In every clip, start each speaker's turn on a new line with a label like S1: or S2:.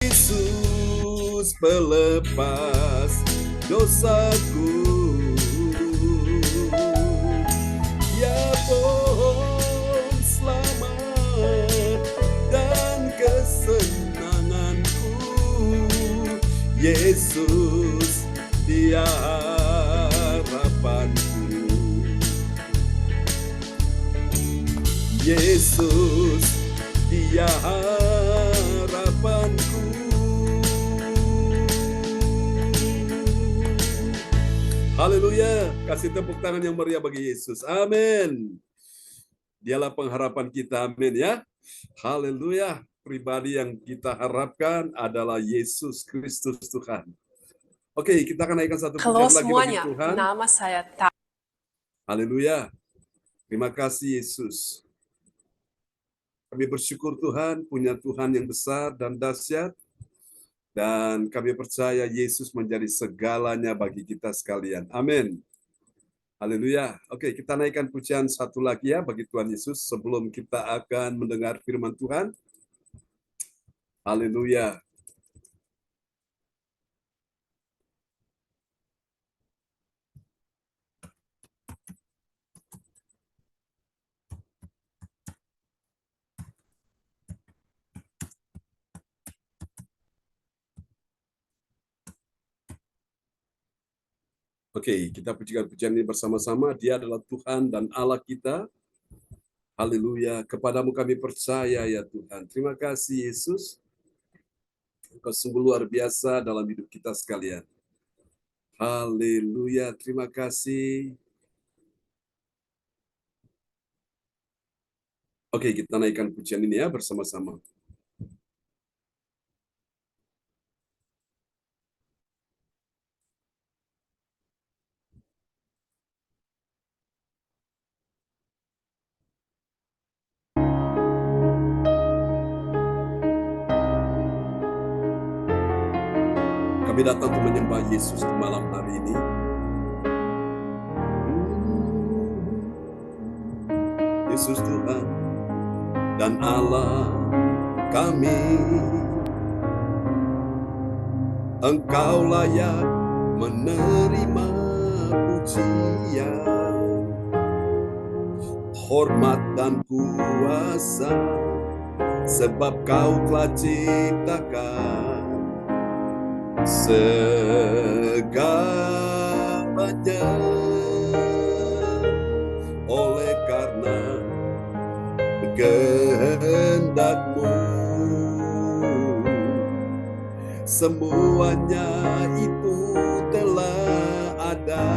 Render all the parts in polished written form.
S1: Yesus pelepas dosaku, ya pohon selamat dan kesenanganku. Yesus dia harapanku, Yesus dia harapanku. Haleluya, kasih tepuk tangan yang meriah bagi Yesus. Amin. Dialah pengharapan kita, amin ya. Haleluya, pribadi yang kita harapkan adalah Yesus Kristus Tuhan. Oke, kita akan naikkan satu
S2: Halo
S1: pujian lagi bagi
S2: semuanya,
S1: Tuhan.
S2: nama saya
S1: Haleluya, terima kasih Yesus. Kami bersyukur Tuhan, punya Tuhan yang besar dan dahsyat. Dan kami percaya Yesus menjadi segalanya bagi kita sekalian. Amin. Haleluya. Oke, kita naikkan pujian satu lagi ya bagi Tuhan Yesus sebelum kita akan mendengar firman Tuhan. Haleluya. Oke, kita pujikan pujian ini bersama-sama. Dia adalah Tuhan dan Allah kita. Haleluya. Kepadamu kami percaya ya Tuhan. Terima kasih Yesus. Engkau sungguh luar biasa dalam hidup kita sekalian. Haleluya. Terima kasih. Oke, kita naikkan pujian ini ya bersama-sama. Kami datang untuk menyembah Yesus di malam hari ini. Yesus Tuhan dan Allah kami, Engkau layak menerima pujian, hormat dan kuasa, sebab Kau telah ciptakan segalanya. Oleh karena kehendak-Mu, semuanya itu telah ada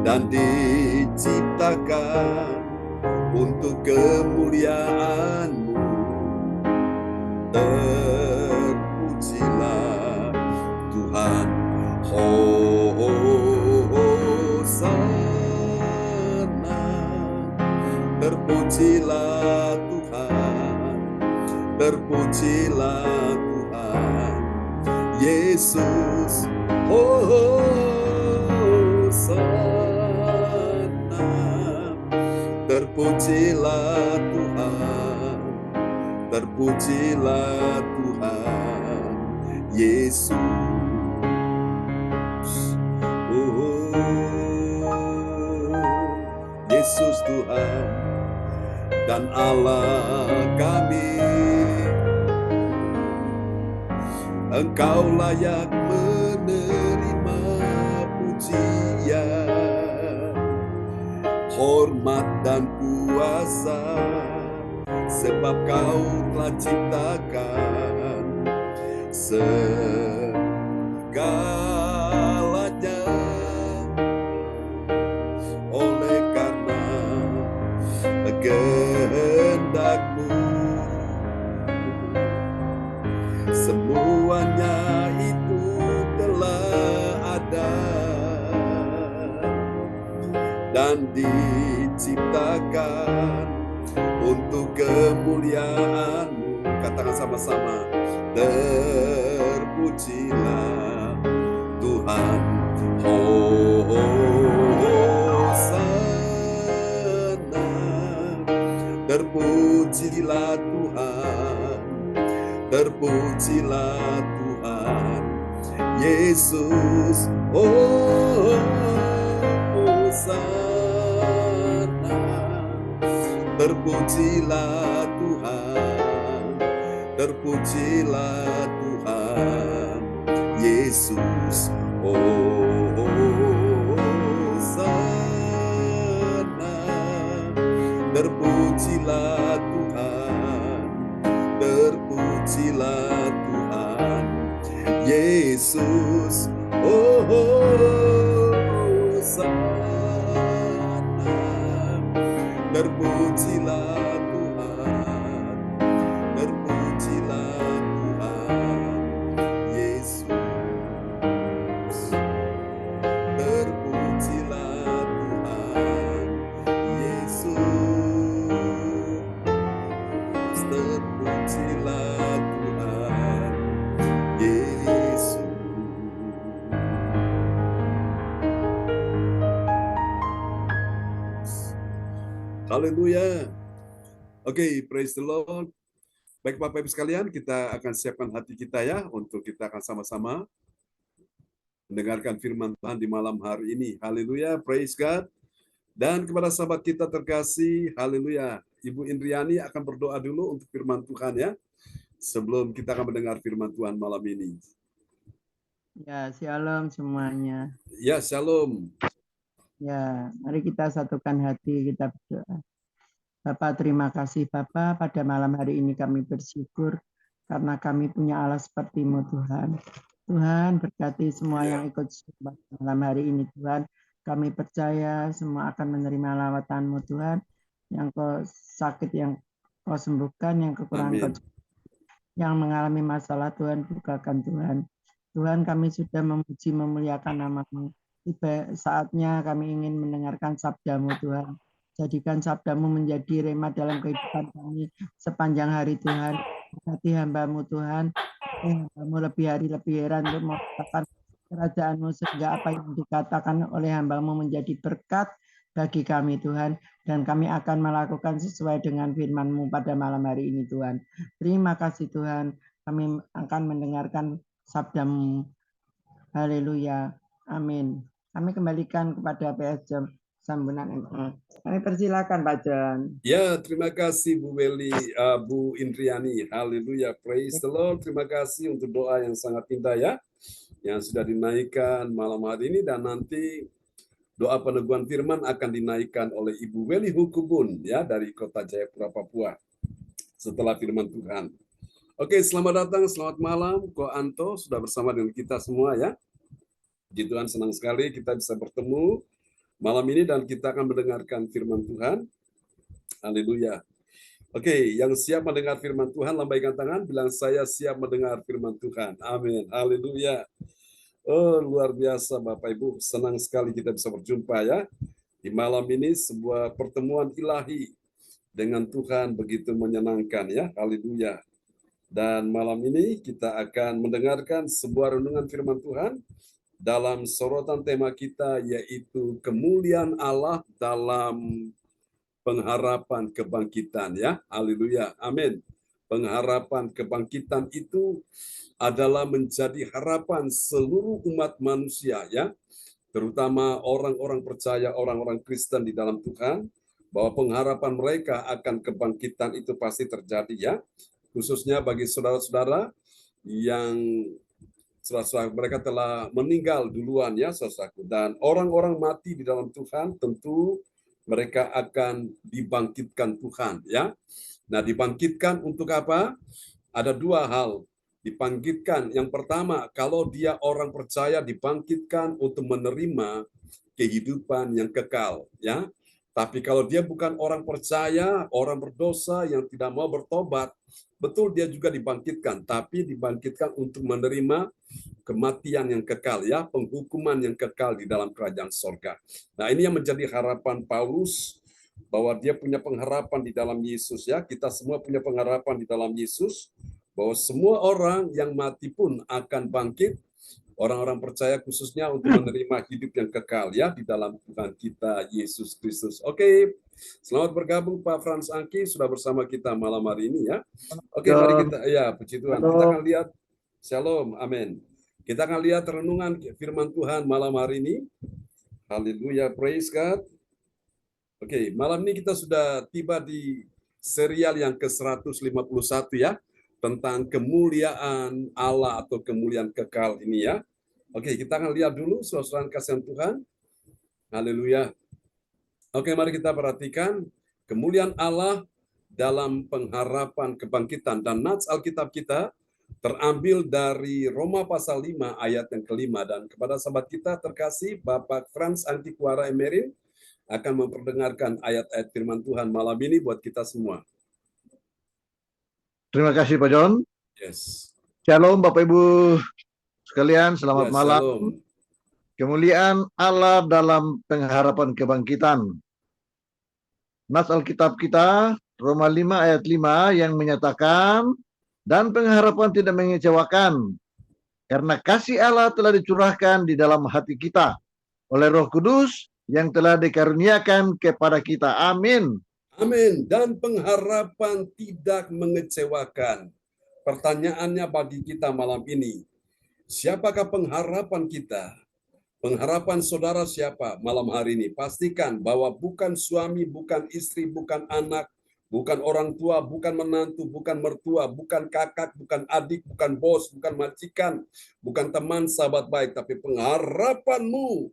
S1: dan diciptakan untuk kemuliaan-Mu. Terpujilah Tuhan, Hosana. Terpujilah Tuhan, terpujilah Tuhan Yesus, Hosana. Terpujilah Tuhan, terpujilah Tuhan Yesus. Yesus Tuhan dan Allah kami, Engkau layak menerima pujian, hormat dan kuasa, sebab Kau telah ciptakan segalanya. Oleh karena kehendak-Mu, semuanya itu telah ada dan diciptakan untuk kemuliaan-Mu. Katakan sama-sama, terpujilah Tuhan, Hosana. Terpujilah Tuhan, terpujilah Tuhan Yesus. Oh, Hosana, terpujilah Tuhan, terpujilah Tuhan Yesus. Oh, Hosana, terpujilah Tuhan, terpujilah Tuhan Yesus. Oh, Hosana, terpujilah Tuhan, terpujilah Tuhan Yesus. Terpujilah Tuhan Yesus. Terpujilah Tuhan Yesus. Haleluya. Oke, praise the Lord. Baik Bapak Ibu sekalian, kita akan siapkan hati kita ya, untuk kita akan sama-sama mendengarkan firman Tuhan di malam hari ini. Haleluya, praise God. Dan kepada sahabat kita terkasih, haleluya, Ibu Indriani akan berdoa dulu untuk firman Tuhan ya, sebelum kita akan mendengar firman Tuhan malam ini.
S2: Ya, shalom semuanya.
S1: Ya, shalom.
S2: Ya, mari kita satukan hati, kita berdoa. Bapak, terima kasih Bapak, pada malam hari ini kami bersyukur karena kami punya Allah seperti-Mu Tuhan. Tuhan, berkati semua yang ikut malam hari ini Tuhan. Kami percaya semua akan menerima lawatan-Mu Tuhan. Yang kau sakit, yang kau sembuhkan, yang kekurangan kau, yang mengalami masalah Tuhan, bukakan Tuhan. Tuhan, kami sudah memuji memuliakan nama-Mu. Tiba saatnya kami ingin mendengarkan sabda-Mu Tuhan. Jadikan sabda-Mu menjadi rema dalam kehidupan kami sepanjang hari Tuhan. Berkati hamba-Mu Tuhan. Hamba-Mu lebih hari lebih heran untuk mengatakan kerajaan-Mu, sehingga apa yang dikatakan oleh hamba-Mu menjadi berkat bagi kami Tuhan. Dan kami akan melakukan sesuai dengan firman-Mu pada malam hari ini Tuhan. Terima kasih Tuhan. Kami akan mendengarkan sabda-Mu. Haleluya. Amin. Kami kembalikan kepada PS John Sambunan. Kami persilakan Pak John.
S1: Ya, terima kasih Bu Weli, Bu Indriani. Haleluya, praise the Lord. Terima kasih untuk doa yang sangat indah ya, yang sudah dinaikkan malam hari ini, dan nanti doa peneguhan firman akan dinaikkan oleh Ibu Weli Hukubun ya, dari Kota Jayapura, Papua, setelah firman Tuhan. Oke, selamat datang, selamat malam. Ko Anto sudah bersama dengan kita semua ya. Puji Tuhan, senang sekali kita bisa bertemu malam ini dan kita akan mendengarkan firman Tuhan. Haleluya. Oke, yang siap mendengar firman Tuhan, lambaikan tangan, bilang saya siap mendengar firman Tuhan. Amin. Haleluya. Oh, luar biasa Bapak Ibu, senang sekali kita bisa berjumpa ya. Di malam ini sebuah pertemuan ilahi dengan Tuhan begitu menyenangkan ya. Haleluya. Dan malam ini kita akan mendengarkan sebuah renungan firman Tuhan dalam sorotan tema kita, yaitu kemuliaan Allah dalam pengharapan kebangkitan ya. Haleluya. Amin. Pengharapan kebangkitan itu adalah menjadi harapan seluruh umat manusia ya, terutama orang-orang percaya, orang-orang Kristen di dalam Tuhan, bahwa pengharapan mereka akan kebangkitan itu pasti terjadi ya, khususnya bagi saudara-saudara yang saudara mereka telah meninggal duluan ya saudaraku, dan orang-orang mati di dalam Tuhan tentu mereka akan dibangkitkan Tuhan ya. Nah, dibangkitkan untuk apa? Ada dua hal. Dibangkitkan, yang pertama, kalau dia orang percaya, dibangkitkan untuk menerima kehidupan yang kekal ya. Tapi kalau dia bukan orang percaya, orang berdosa yang tidak mau bertobat, betul dia juga dibangkitkan, tapi dibangkitkan untuk menerima kematian yang kekal ya, penghukuman yang kekal di dalam kerajaan sorga. Nah, ini yang menjadi harapan Paulus, bahwa dia punya pengharapan di dalam Yesus ya. Kita semua punya pengharapan di dalam Yesus, bahwa semua orang yang mati pun akan bangkit, orang-orang percaya khususnya, untuk menerima hidup yang kekal ya di dalam Tuhan kita Yesus Kristus. Oke, Selamat bergabung Pak Frans Angki, sudah bersama kita malam hari ini ya. Oke, mari kita, ya puji Tuhan. Kita akan lihat, Shalom, amin. Kita akan lihat renungan firman Tuhan malam hari ini. Haleluya, praise God. Oke, malam ini kita sudah tiba di serial yang ke-151 ya, tentang kemuliaan Allah atau kemuliaan kekal ini ya. Oke, kita akan lihat dulu saudara kasihan Tuhan. Haleluya. Oke, mari kita perhatikan kemuliaan Allah dalam pengharapan kebangkitan. Dan nats Alkitab kita terambil dari Roma pasal 5 ayat yang kelima. Dan kepada sahabat kita terkasih, Bapak Frans Antiquara Emerin akan memperdengarkan ayat-ayat firman Tuhan malam ini buat kita semua.
S3: Terima kasih Pak John.
S1: Yes.
S3: Shalom Bapak Ibu sekalian, selamat
S1: Ya,
S3: malam.
S1: shalom.
S3: Kemuliaan Allah dalam pengharapan kebangkitan. Nas Alkitab kita Roma 5 ayat 5 yang menyatakan, dan pengharapan tidak mengecewakan, karena kasih Allah telah dicurahkan di dalam hati kita oleh Roh Kudus yang telah dikaruniakan kepada kita. Amin.
S1: Amin. Dan pengharapan tidak mengecewakan. Pertanyaannya bagi kita malam ini, siapakah pengharapan kita? Pengharapan saudara siapa malam hari ini? Pastikan bahwa bukan suami, bukan istri, bukan anak, bukan orang tua, bukan menantu, bukan mertua, bukan kakak, bukan adik, bukan bos, bukan majikan, bukan teman, sahabat baik, tapi pengharapanmu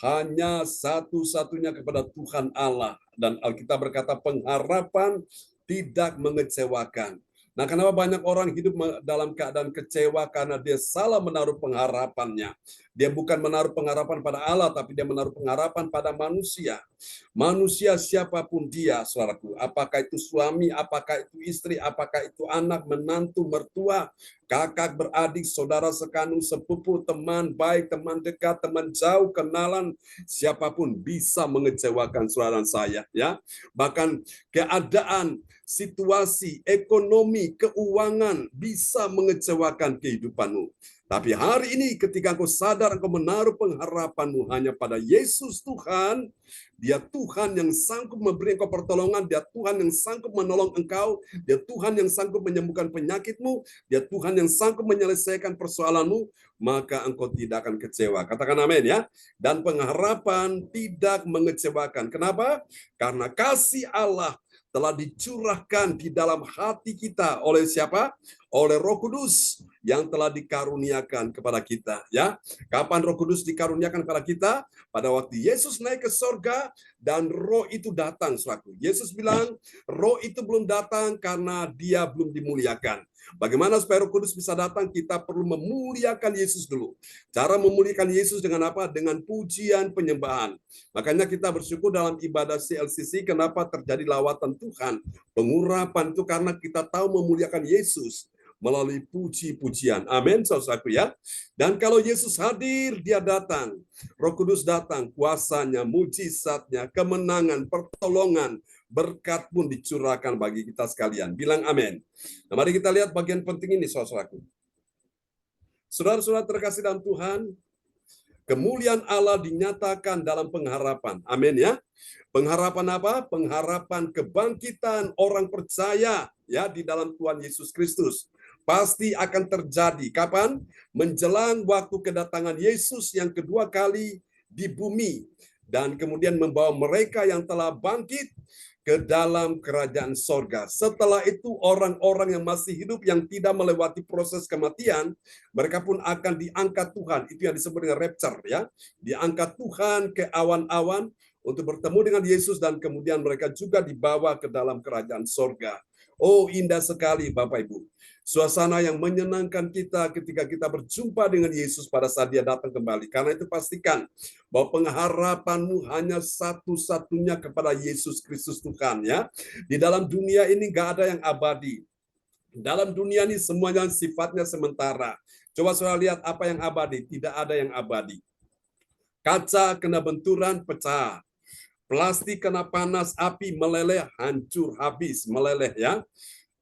S1: hanya satu-satunya kepada Tuhan Allah. Dan Alkitab berkata pengharapan tidak mengecewakan. Nah, kenapa banyak orang hidup dalam keadaan kecewa? Karena dia salah menaruh pengharapannya. Dia bukan menaruh pengharapan pada Allah, tapi dia menaruh pengharapan pada manusia. Manusia siapapun dia, saudaraku. Apakah itu suami, apakah itu istri, apakah itu anak, menantu, mertua, kakak, beradik, saudara sekandung, sepupu, teman baik, teman dekat, teman jauh, kenalan, siapapun bisa mengecewakan saudara saya. Ya, bahkan keadaan, situasi, ekonomi, keuangan bisa mengecewakan kehidupanmu. Tapi hari ini ketika engkau sadar engkau menaruh pengharapanmu hanya pada Yesus Tuhan, Dia Tuhan yang sanggup memberi engkau pertolongan, Dia Tuhan yang sanggup menolong engkau, Dia Tuhan yang sanggup menyembuhkan penyakitmu, Dia Tuhan yang sanggup menyelesaikan persoalanmu, maka engkau tidak akan kecewa. Katakan amin ya. Dan pengharapan tidak mengecewakan. Kenapa? Karena kasih Allah telah dicurahkan di dalam hati kita oleh siapa? Oleh Roh Kudus yang telah dikaruniakan kepada kita. Ya, kapan Roh Kudus dikaruniakan kepada kita? Pada waktu Yesus naik ke sorga dan Roh itu datang, saudaraku. Yesus bilang, Roh itu belum datang karena Dia belum dimuliakan. Bagaimana supaya Roh Kudus bisa datang? Kita perlu memuliakan Yesus dulu. Cara memuliakan Yesus dengan apa? Dengan pujian, penyembahan. Makanya kita bersyukur dalam ibadah CLCC kenapa terjadi lawatan Tuhan. Pengurapan itu karena kita tahu memuliakan Yesus melalui puji-pujian. Amin, saudaraku ya. Dan kalau Yesus hadir, Dia datang. Roh Kudus datang, kuasanya, mujizatnya, kemenangan, pertolongan, berkat pun dicurahkan bagi kita sekalian. Bilang amin. Nah, mari kita lihat bagian penting ini, saudaraku. Saudara-saudara terkasih dalam Tuhan, kemuliaan Allah dinyatakan dalam pengharapan. Amin ya. Pengharapan apa? Pengharapan kebangkitan orang percaya ya di dalam Tuhan Yesus Kristus. Pasti akan terjadi. Kapan? Menjelang waktu kedatangan Yesus yang kedua kali di bumi. Dan kemudian membawa mereka yang telah bangkit ke dalam kerajaan sorga. Setelah itu orang-orang yang masih hidup yang tidak melewati proses kematian, mereka pun akan diangkat Tuhan. Itu yang disebut dengan rapture ya. Diangkat Tuhan ke awan-awan untuk bertemu dengan Yesus dan kemudian mereka juga dibawa ke dalam kerajaan sorga. Oh, indah sekali Bapak Ibu. Suasana yang menyenangkan kita ketika kita berjumpa dengan Yesus pada saat Dia datang kembali. Karena itu pastikan bahwa pengharapanmu hanya satu-satunya kepada Yesus Kristus Tuhan ya. Di dalam dunia ini nggak ada yang abadi. Dalam dunia ini semuanya sifatnya sementara. Coba saudara lihat apa yang abadi. Tidak ada yang abadi. Kaca kena benturan pecah. Plastik kena panas api meleleh, hancur habis, meleleh ya.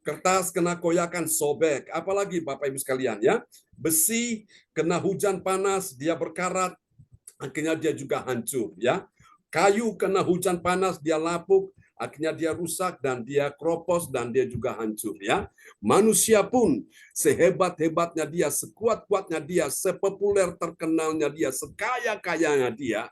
S1: Kertas kena koyakan sobek, apalagi Bapak Ibu sekalian ya. Besi kena hujan panas, dia berkarat, akhirnya dia juga hancur ya. Kayu kena hujan panas, dia lapuk, akhirnya dia rusak dan dia kropos dan dia juga hancur ya. Manusia pun sehebat-hebatnya dia, sekuat-kuatnya dia, sepopuler terkenalnya dia, sekaya-kayanya dia,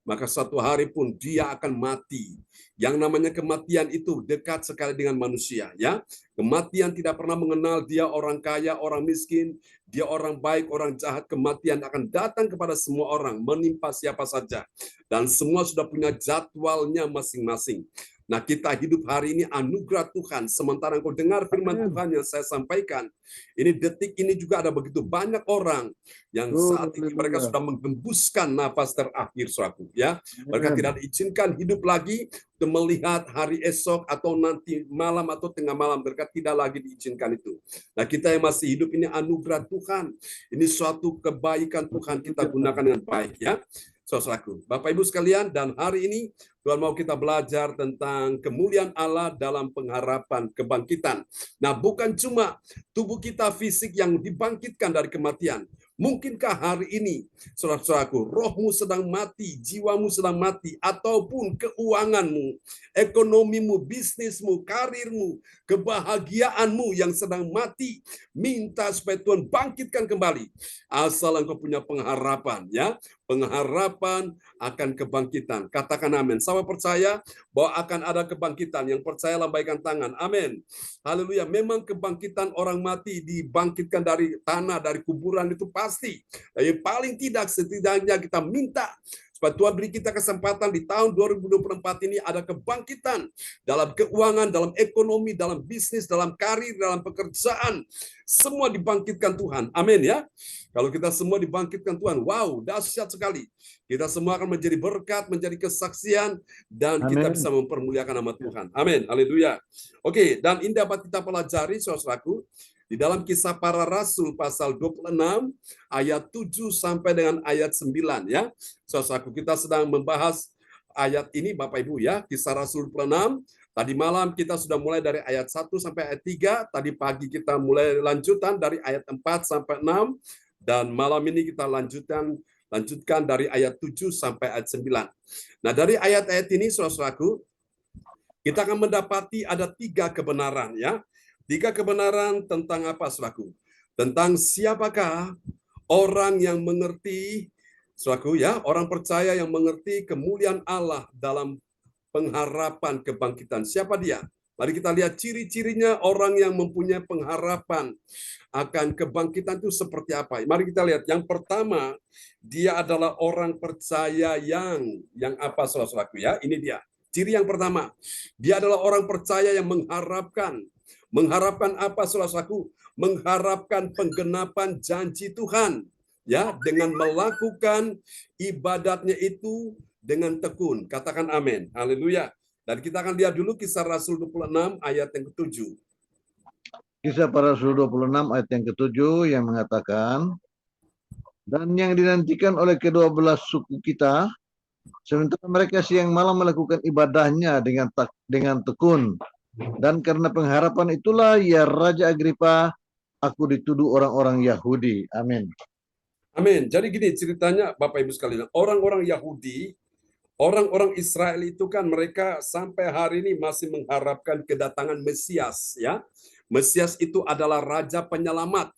S1: maka suatu hari pun dia akan mati. Yang namanya kematian itu dekat sekali dengan manusia ya. Kematian tidak pernah mengenal dia orang kaya, orang miskin, dia orang baik, orang jahat. Kematian akan datang kepada semua orang, menimpa siapa saja. Dan semua sudah punya jadwalnya masing-masing. Nah, kita hidup hari ini anugerah Tuhan. Sementara engkau dengar firman Tuhan yang saya sampaikan, ini detik ini juga ada begitu banyak orang yang saat ini mereka sudah menghembuskan nafas terakhir, saudaraku. Ya, mereka tidak diizinkan hidup lagi untuk melihat hari esok atau nanti malam atau tengah malam. Mereka tidak lagi diizinkan itu. Nah, kita yang masih hidup ini anugerah Tuhan. Ini suatu kebaikan Tuhan, kita gunakan dengan baik ya. Saudaraku, Bapak Ibu sekalian, dan hari ini Tuhan mau kita belajar tentang kemuliaan Allah dalam pengharapan kebangkitan. Nah, bukan cuma tubuh kita fisik yang dibangkitkan dari kematian. Mungkinkah hari ini, saudara-saudaraku, rohmu sedang mati, jiwamu sedang mati, ataupun keuanganmu, ekonomimu, bisnismu, karirmu, kebahagiaanmu yang sedang mati, minta supaya Tuhan bangkitkan kembali. Asal engkau punya pengharapan, ya, pengharapan akan kebangkitan. Katakan amin. Saya percaya bahwa akan ada kebangkitan. Yang percaya lambaikan tangan. Amin. Haleluya. Memang kebangkitan orang mati dibangkitkan dari tanah, dari kuburan itu pasti. Tapi paling tidak setidaknya kita minta supaya Tuhan beri kita kesempatan di tahun 2024 ini ada kebangkitan dalam keuangan, dalam ekonomi, dalam bisnis, dalam karir, dalam pekerjaan. Semua dibangkitkan Tuhan. Amin ya. Kalau kita semua dibangkitkan Tuhan, wow, dahsyat sekali. Kita semua akan menjadi berkat, menjadi kesaksian, dan kita bisa mempermuliakan nama Tuhan. Amin. Haleluya. Oke, dan ini dapat kita pelajari, saudaraku, di dalam Kisah Para Rasul pasal 26 ayat 7 sampai dengan ayat 9 ya. Saudaraku, kita sedang membahas ayat ini Bapak Ibu ya, Kisah Rasul 26. Tadi malam kita sudah mulai dari ayat 1 sampai ayat 3, tadi pagi kita mulai lanjutan dari ayat 4 sampai 6 dan malam ini kita lanjutkan dari ayat 7 sampai ayat 9. Nah, dari ayat-ayat ini saudaraku, kita akan mendapati ada 3 kebenaran ya. 3 kebenaran tentang apa, saudaraku? Tentang siapakah orang yang mengerti, saudaraku ya, orang percaya yang mengerti kemuliaan Allah dalam pengharapan kebangkitan. Siapa dia? Mari kita lihat ciri-cirinya orang yang mempunyai pengharapan akan kebangkitan itu seperti apa. Mari kita lihat. Yang pertama, dia adalah orang percaya yang apa, saudaraku ya? Ini dia. Ciri yang pertama, dia adalah orang percaya yang mengharapkan apa, saudaraku? Mengharapkan penggenapan janji Tuhan, ya, dengan melakukan ibadatnya itu dengan tekun. Katakan amin. Haleluya. Dan kita akan lihat dulu Kisah Rasul 26 ayat yang ke-7.
S3: Kisah Para Rasul 26 ayat yang ke-7 yang mengatakan, dan yang dinantikan oleh kedua belas suku kita, sementara mereka siang malam melakukan ibadahnya dengan tekun. Dan karena pengharapan itulah, ya Raja Agripa, aku dituduh orang-orang Yahudi. Amin.
S1: Amin. Jadi gini ceritanya Bapak Ibu sekalian. Orang-orang Yahudi, orang-orang Israel itu kan mereka sampai hari ini masih mengharapkan kedatangan Mesias. Ya, Mesias itu adalah Raja Penyelamat.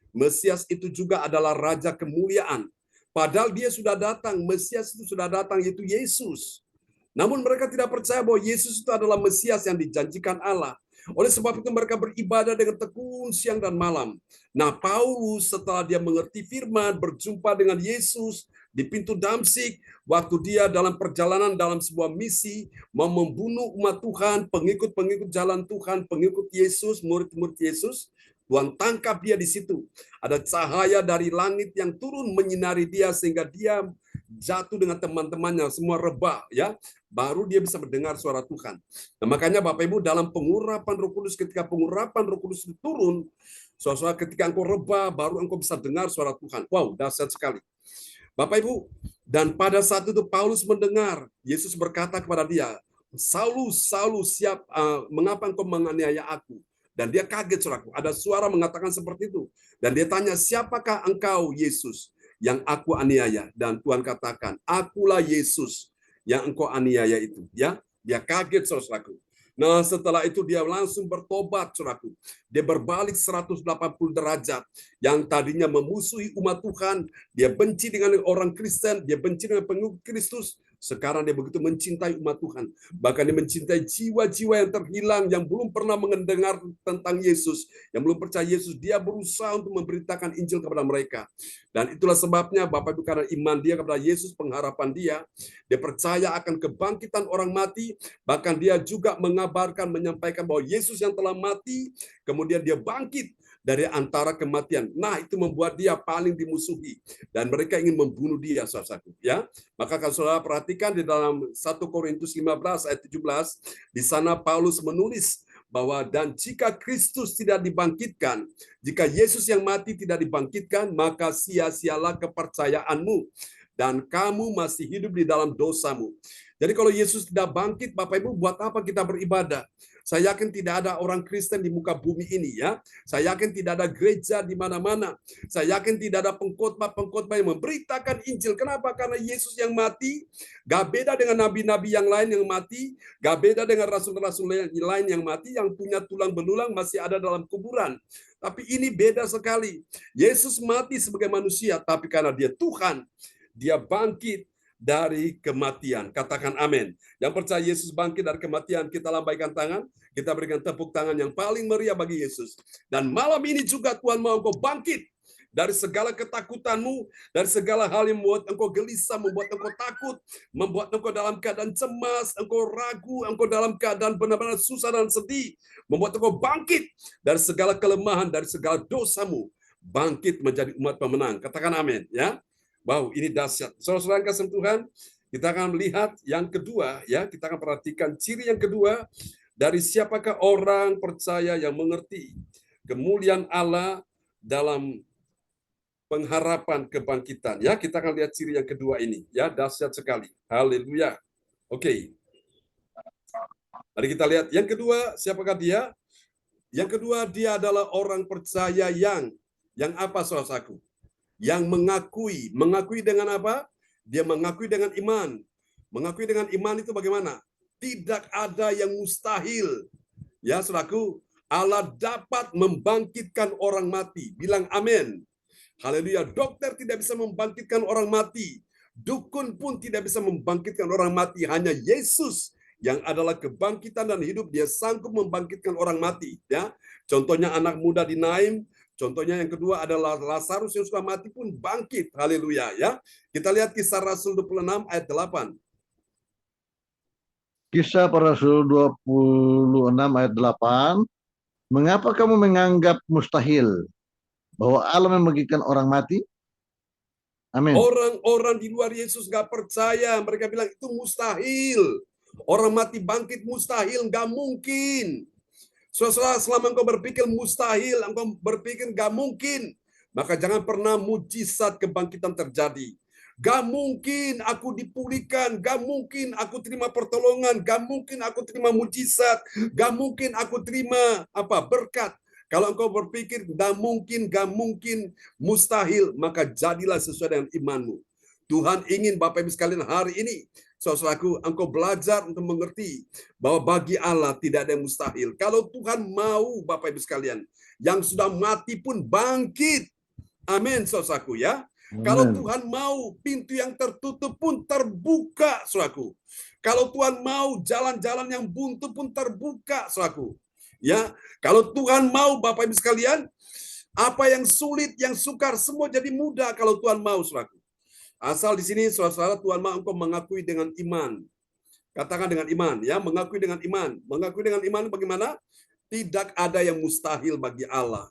S1: Mesias itu juga adalah Raja Kemuliaan. Padahal dia sudah datang, Mesias itu sudah datang, yaitu Yesus. Namun mereka tidak percaya bahwa Yesus itu adalah Mesias yang dijanjikan Allah. Oleh sebab itu mereka beribadah dengan tekun siang dan malam. Nah, Paulus setelah dia mengerti firman, berjumpa dengan Yesus di pintu Damsyik, waktu dia dalam perjalanan dalam sebuah misi, mau membunuh umat Tuhan, pengikut-pengikut jalan Tuhan, pengikut Yesus, murid-murid Yesus, Tuhan tangkap dia di situ. Ada cahaya dari langit yang turun menyinari dia sehingga dia jatuh dengan teman-temannya, semua rebah ya. Baru dia bisa mendengar suara Tuhan. Nah, makanya Bapak Ibu dalam pengurapan Roh Kudus, ketika pengurapan Roh Kudus itu turun, suara ketika engkau rebah, baru engkau bisa dengar suara Tuhan. Wow, dahsyat sekali. Bapak Ibu, dan pada saat itu Paulus mendengar Yesus berkata kepada dia, Saulus, Saulus, mengapa engkau menganiaya aku? Dan dia kaget, saudaraku. Ada suara mengatakan seperti itu. Dan dia tanya, siapakah engkau, Yesus, yang aku aniaya? Dan Tuhan katakan, akulah Yesus yang engkau aniaya itu. Ya, Dia kaget, saudaraku. Nah, setelah itu dia langsung bertobat, saudaraku. Dia berbalik 180 derajat. Yang tadinya memusuhi umat Tuhan, dia benci dengan orang Kristen, dia benci dengan pengikut Kristus. Sekarang dia begitu mencintai umat Tuhan. Bahkan dia mencintai jiwa-jiwa yang terhilang, yang belum pernah mendengar tentang Yesus, yang belum percaya Yesus. Dia berusaha untuk memberitakan Injil kepada mereka. Dan itulah sebabnya Bapak Ibu, karena iman dia kepada Yesus, pengharapan dia percaya akan kebangkitan orang mati. Bahkan dia juga menyampaikan bahwa Yesus yang telah mati, kemudian dia bangkit dari antara kematian. Nah, itu membuat dia paling dimusuhi dan mereka ingin membunuh dia, saudara-saudara. Ya, maka kalau saudara perhatikan di dalam 1 Korintus 15 ayat 17, di sana Paulus menulis bahwa dan jika Kristus tidak dibangkitkan, jika Yesus yang mati tidak dibangkitkan, maka sia-sialah kepercayaanmu dan kamu masih hidup di dalam dosamu. Jadi kalau Yesus tidak bangkit, Bapak Ibu, buat apa kita beribadah? Saya yakin tidak ada orang Kristen di muka bumi ini, ya. Saya yakin tidak ada gereja di mana-mana. Saya yakin tidak ada pengkhotbah yang memberitakan Injil. Kenapa? Karena Yesus yang mati gak beda dengan nabi-nabi yang lain yang mati, gak beda dengan rasul-rasul lain yang mati, yang punya tulang belulang masih ada dalam kuburan. Tapi ini beda sekali. Yesus mati sebagai manusia, tapi karena dia Tuhan, dia bangkit dari kematian. Katakan amin. Yang percaya Yesus bangkit dari kematian, kita lambaikan tangan, kita berikan tepuk tangan yang paling meriah bagi Yesus. Dan malam ini juga Tuhan mau engkau bangkit dari segala ketakutanmu, dari segala hal yang membuat engkau gelisah, membuat engkau takut, membuat engkau dalam keadaan cemas, engkau ragu, engkau dalam keadaan benar-benar susah dan sedih, membuat engkau bangkit dari segala kelemahan, dari segala dosamu, bangkit menjadi umat pemenang. Katakan amin, ya. Wow, ini dahsyat. Saudara-saudara yang kasih Tuhan, kita akan melihat yang kedua, ya. Kita akan perhatikan ciri yang kedua dari siapakah orang percaya yang mengerti kemuliaan Allah dalam pengharapan kebangkitan. Ya, kita akan lihat ciri yang kedua ini. Ya, dahsyat sekali. Haleluya. Oke. Mari kita lihat yang kedua, siapakah dia? Yang kedua, dia adalah orang percaya yang apa, saudaraku? Yang mengakui dengan apa? Dia mengakui dengan iman. Mengakui dengan iman itu bagaimana? Tidak ada yang mustahil. Ya, saudaraku, Allah dapat membangkitkan orang mati. Bilang amin. Haleluya. Dokter tidak bisa membangkitkan orang mati. Dukun pun tidak bisa membangkitkan orang mati. Hanya Yesus yang adalah kebangkitan dan hidup. Dia sanggup membangkitkan orang mati. Ya, contohnya anak muda di Naim. Contohnya yang kedua adalah Lazarus yang sudah mati pun bangkit. Haleluya, ya. Kita lihat Kisah Rasul 26 ayat 8.
S3: Kisah para Rasul 26 ayat 8. Mengapa kamu menganggap mustahil bahwa Allah membangkitkan orang mati? Amin.
S1: Orang-orang di luar Yesus gak percaya. Mereka bilang itu mustahil. Orang mati bangkit mustahil, gak mungkin. Saudara, selama engkau berpikir mustahil, engkau berpikir gak mungkin, maka jangan pernah mujizat kebangkitan terjadi. Gak mungkin aku dipulihkan, gak mungkin aku terima pertolongan, gak mungkin aku terima mujizat, gak mungkin aku terima berkat. Kalau engkau berpikir gak mungkin, mustahil, maka jadilah sesuai dengan imanmu. Tuhan ingin Bapak Ibu sekalian hari ini, saudaraku, engkau belajar untuk mengerti bahwa bagi Allah tidak ada yang mustahil. Kalau Tuhan mau, Bapak Ibu sekalian, yang sudah mati pun bangkit. Amin, saudaraku, ya. Amen. Kalau Tuhan mau, pintu yang tertutup pun terbuka, saudaraku. Kalau Tuhan mau, jalan-jalan yang buntu pun terbuka, saudaraku. Ya, kalau Tuhan mau, Bapak Ibu sekalian, apa yang sulit, yang sukar, semua jadi mudah kalau Tuhan mau, saudaraku. Asal di sini, saudara-saudara, Tuhan mau engkau mengakui dengan iman. Katakan dengan iman, ya, mengakui dengan iman. Mengakui dengan iman bagaimana? Tidak ada yang mustahil bagi Allah.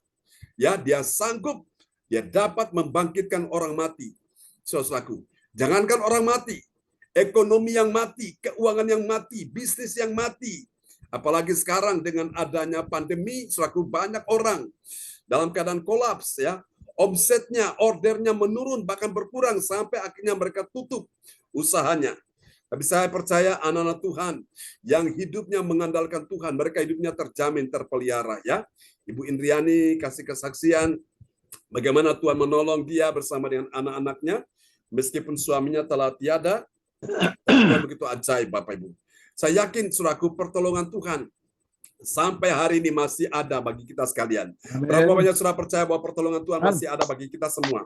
S1: Ya, dia sanggup, dia dapat membangkitkan orang mati. Saudaraku, jangankan orang mati, ekonomi yang mati, keuangan yang mati, bisnis yang mati. Apalagi sekarang dengan adanya pandemi, saudaraku, banyak orang dalam keadaan kolaps, ya. Omsetnya, ordernya menurun, bahkan berkurang sampai akhirnya mereka tutup usahanya. Tapi saya percaya anak-anak Tuhan yang hidupnya mengandalkan Tuhan, mereka hidupnya terjamin, terpelihara, ya. Ibu Indriani kasih kesaksian bagaimana Tuhan menolong dia bersama dengan anak-anaknya, meskipun suaminya telah tiada. Tuhan begitu ajaib, Bapak Ibu. Saya yakin, saudaraku, pertolongan Tuhan sampai hari ini masih ada bagi kita sekalian. Berapa
S3: Amin.
S1: banyak saudara percaya bahwa pertolongan Tuhan masih ada bagi kita semua?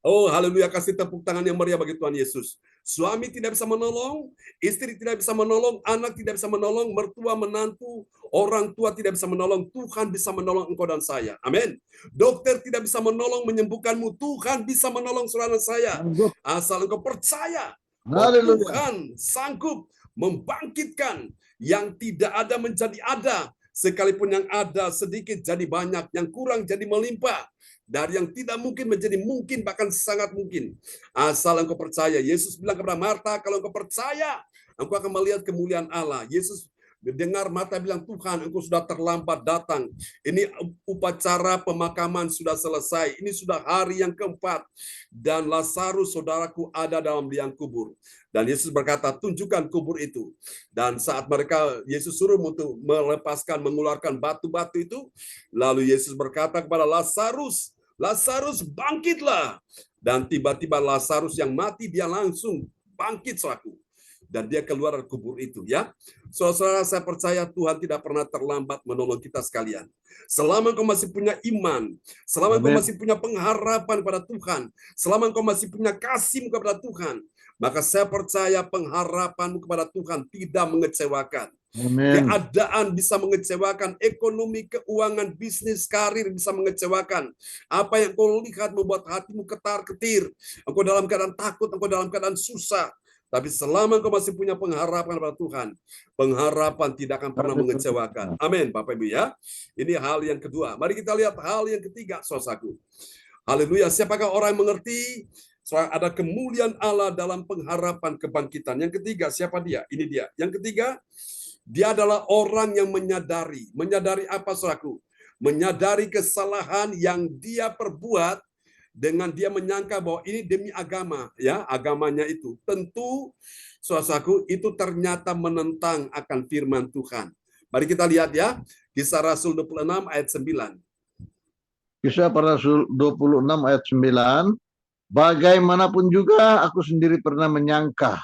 S1: Oh, haleluya, kasih tepuk tangan yang meriah bagi Tuhan Yesus. Suami tidak bisa menolong, istri tidak bisa menolong, anak tidak bisa menolong, mertua, menantu, orang tua tidak bisa menolong. Tuhan bisa menolong engkau dan saya. Amin. Dokter tidak bisa menolong, menyembuhkanmu. Tuhan bisa menolong saudara saya.
S3: Sanggup.
S1: Asal engkau percaya bahwa
S3: Haleluya.
S1: Tuhan sanggup membangkitkan yang tidak ada menjadi ada. Sekalipun yang ada sedikit jadi banyak, yang kurang jadi melimpah. Dari yang tidak mungkin menjadi mungkin, bahkan sangat mungkin. Asal engkau percaya. Yesus bilang kepada Marta, kalau engkau percaya, engkau akan melihat kemuliaan Allah. Yesus dengar Marta bilang, Tuhan, engkau sudah terlambat datang. Ini upacara pemakaman sudah selesai. Ini sudah hari yang keempat. Dan Lazarus, saudaraku, ada dalam liang kubur. Dan Yesus berkata, tunjukkan kubur itu. Dan saat mereka, Yesus suruh untuk melepaskan, mengeluarkan batu-batu itu, lalu Yesus berkata kepada Lazarus, Lazarus, bangkitlah. Dan tiba-tiba Lazarus yang mati, dia langsung bangkit, saudaraku. Dan dia keluar dari kubur itu, ya. Saudara, saya percaya Tuhan tidak pernah terlambat menolong kita sekalian. Selama engkau masih punya iman, selama engkau masih punya pengharapan pada Tuhan, selama engkau masih punya kasih kepada Tuhan, maka saya percaya pengharapanmu kepada Tuhan tidak mengecewakan.
S3: Amin.
S1: Keadaan bisa mengecewakan, ekonomi, keuangan, bisnis, karir bisa mengecewakan. Apa yang kau lihat membuat hatimu ketar-ketir. Engkau dalam keadaan takut, engkau dalam keadaan susah. Tapi selama engkau masih punya pengharapan pada Tuhan, pengharapan tidak akan pernah mengecewakan. Amin, Bapak Ibu ya. Ini hal yang kedua. Mari kita lihat hal yang ketiga, saudaraku. Haleluya. Siapakah orang yang mengerti? Ada kemuliaan Allah dalam pengharapan kebangkitan. Yang ketiga, siapa dia? Ini dia. Yang ketiga, dia adalah orang yang menyadari. Menyadari apa, saudaraku? Menyadari kesalahan yang dia perbuat dengan dia menyangka bahwa ini demi agama, ya, agamanya itu. Tentu, saudaraku, itu ternyata menentang akan firman Tuhan. Mari kita lihat ya, Kisah Rasul 26 ayat 9.
S3: Kisah para Rasul 26 ayat 9. Bagaimanapun juga aku sendiri pernah menyangka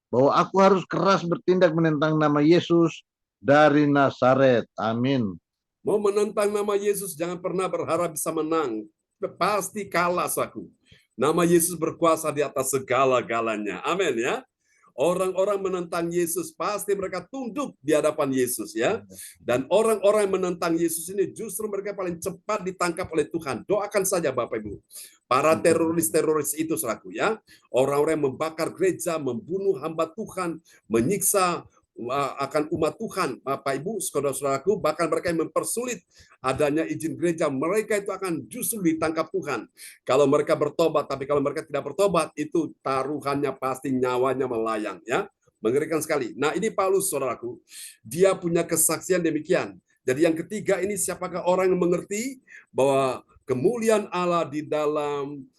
S3: bahwa aku harus keras bertindak menentang nama Yesus dari Nazaret. Amin.
S1: Mau menentang nama Yesus, jangan pernah berharap bisa menang. Pasti kalah, saudaraku. Nama Yesus berkuasa di atas segala-galanya. Amin ya. Orang-orang menentang Yesus pasti mereka tunduk di hadapan Yesus ya. Dan orang-orang yang menentang Yesus ini justru mereka paling cepat ditangkap oleh Tuhan. Doakan saja Bapak Ibu. Para teroris-teroris itu, saudaraku ya. Orang-orang yang membakar gereja, membunuh hamba Tuhan, menyiksa akan umat Tuhan, Bapak Ibu, saudara-saudaraku, bahkan mereka yang mempersulit adanya izin gereja, mereka itu akan justru ditangkap Tuhan. Kalau mereka bertobat, tapi kalau mereka tidak bertobat, itu taruhannya pasti nyawanya melayang, ya. Mengerikan sekali. Nah, ini Paulus, saudaraku, dia punya kesaksian demikian. Jadi yang ketiga ini, siapakah orang yang mengerti bahwa kemuliaan Allah di dalam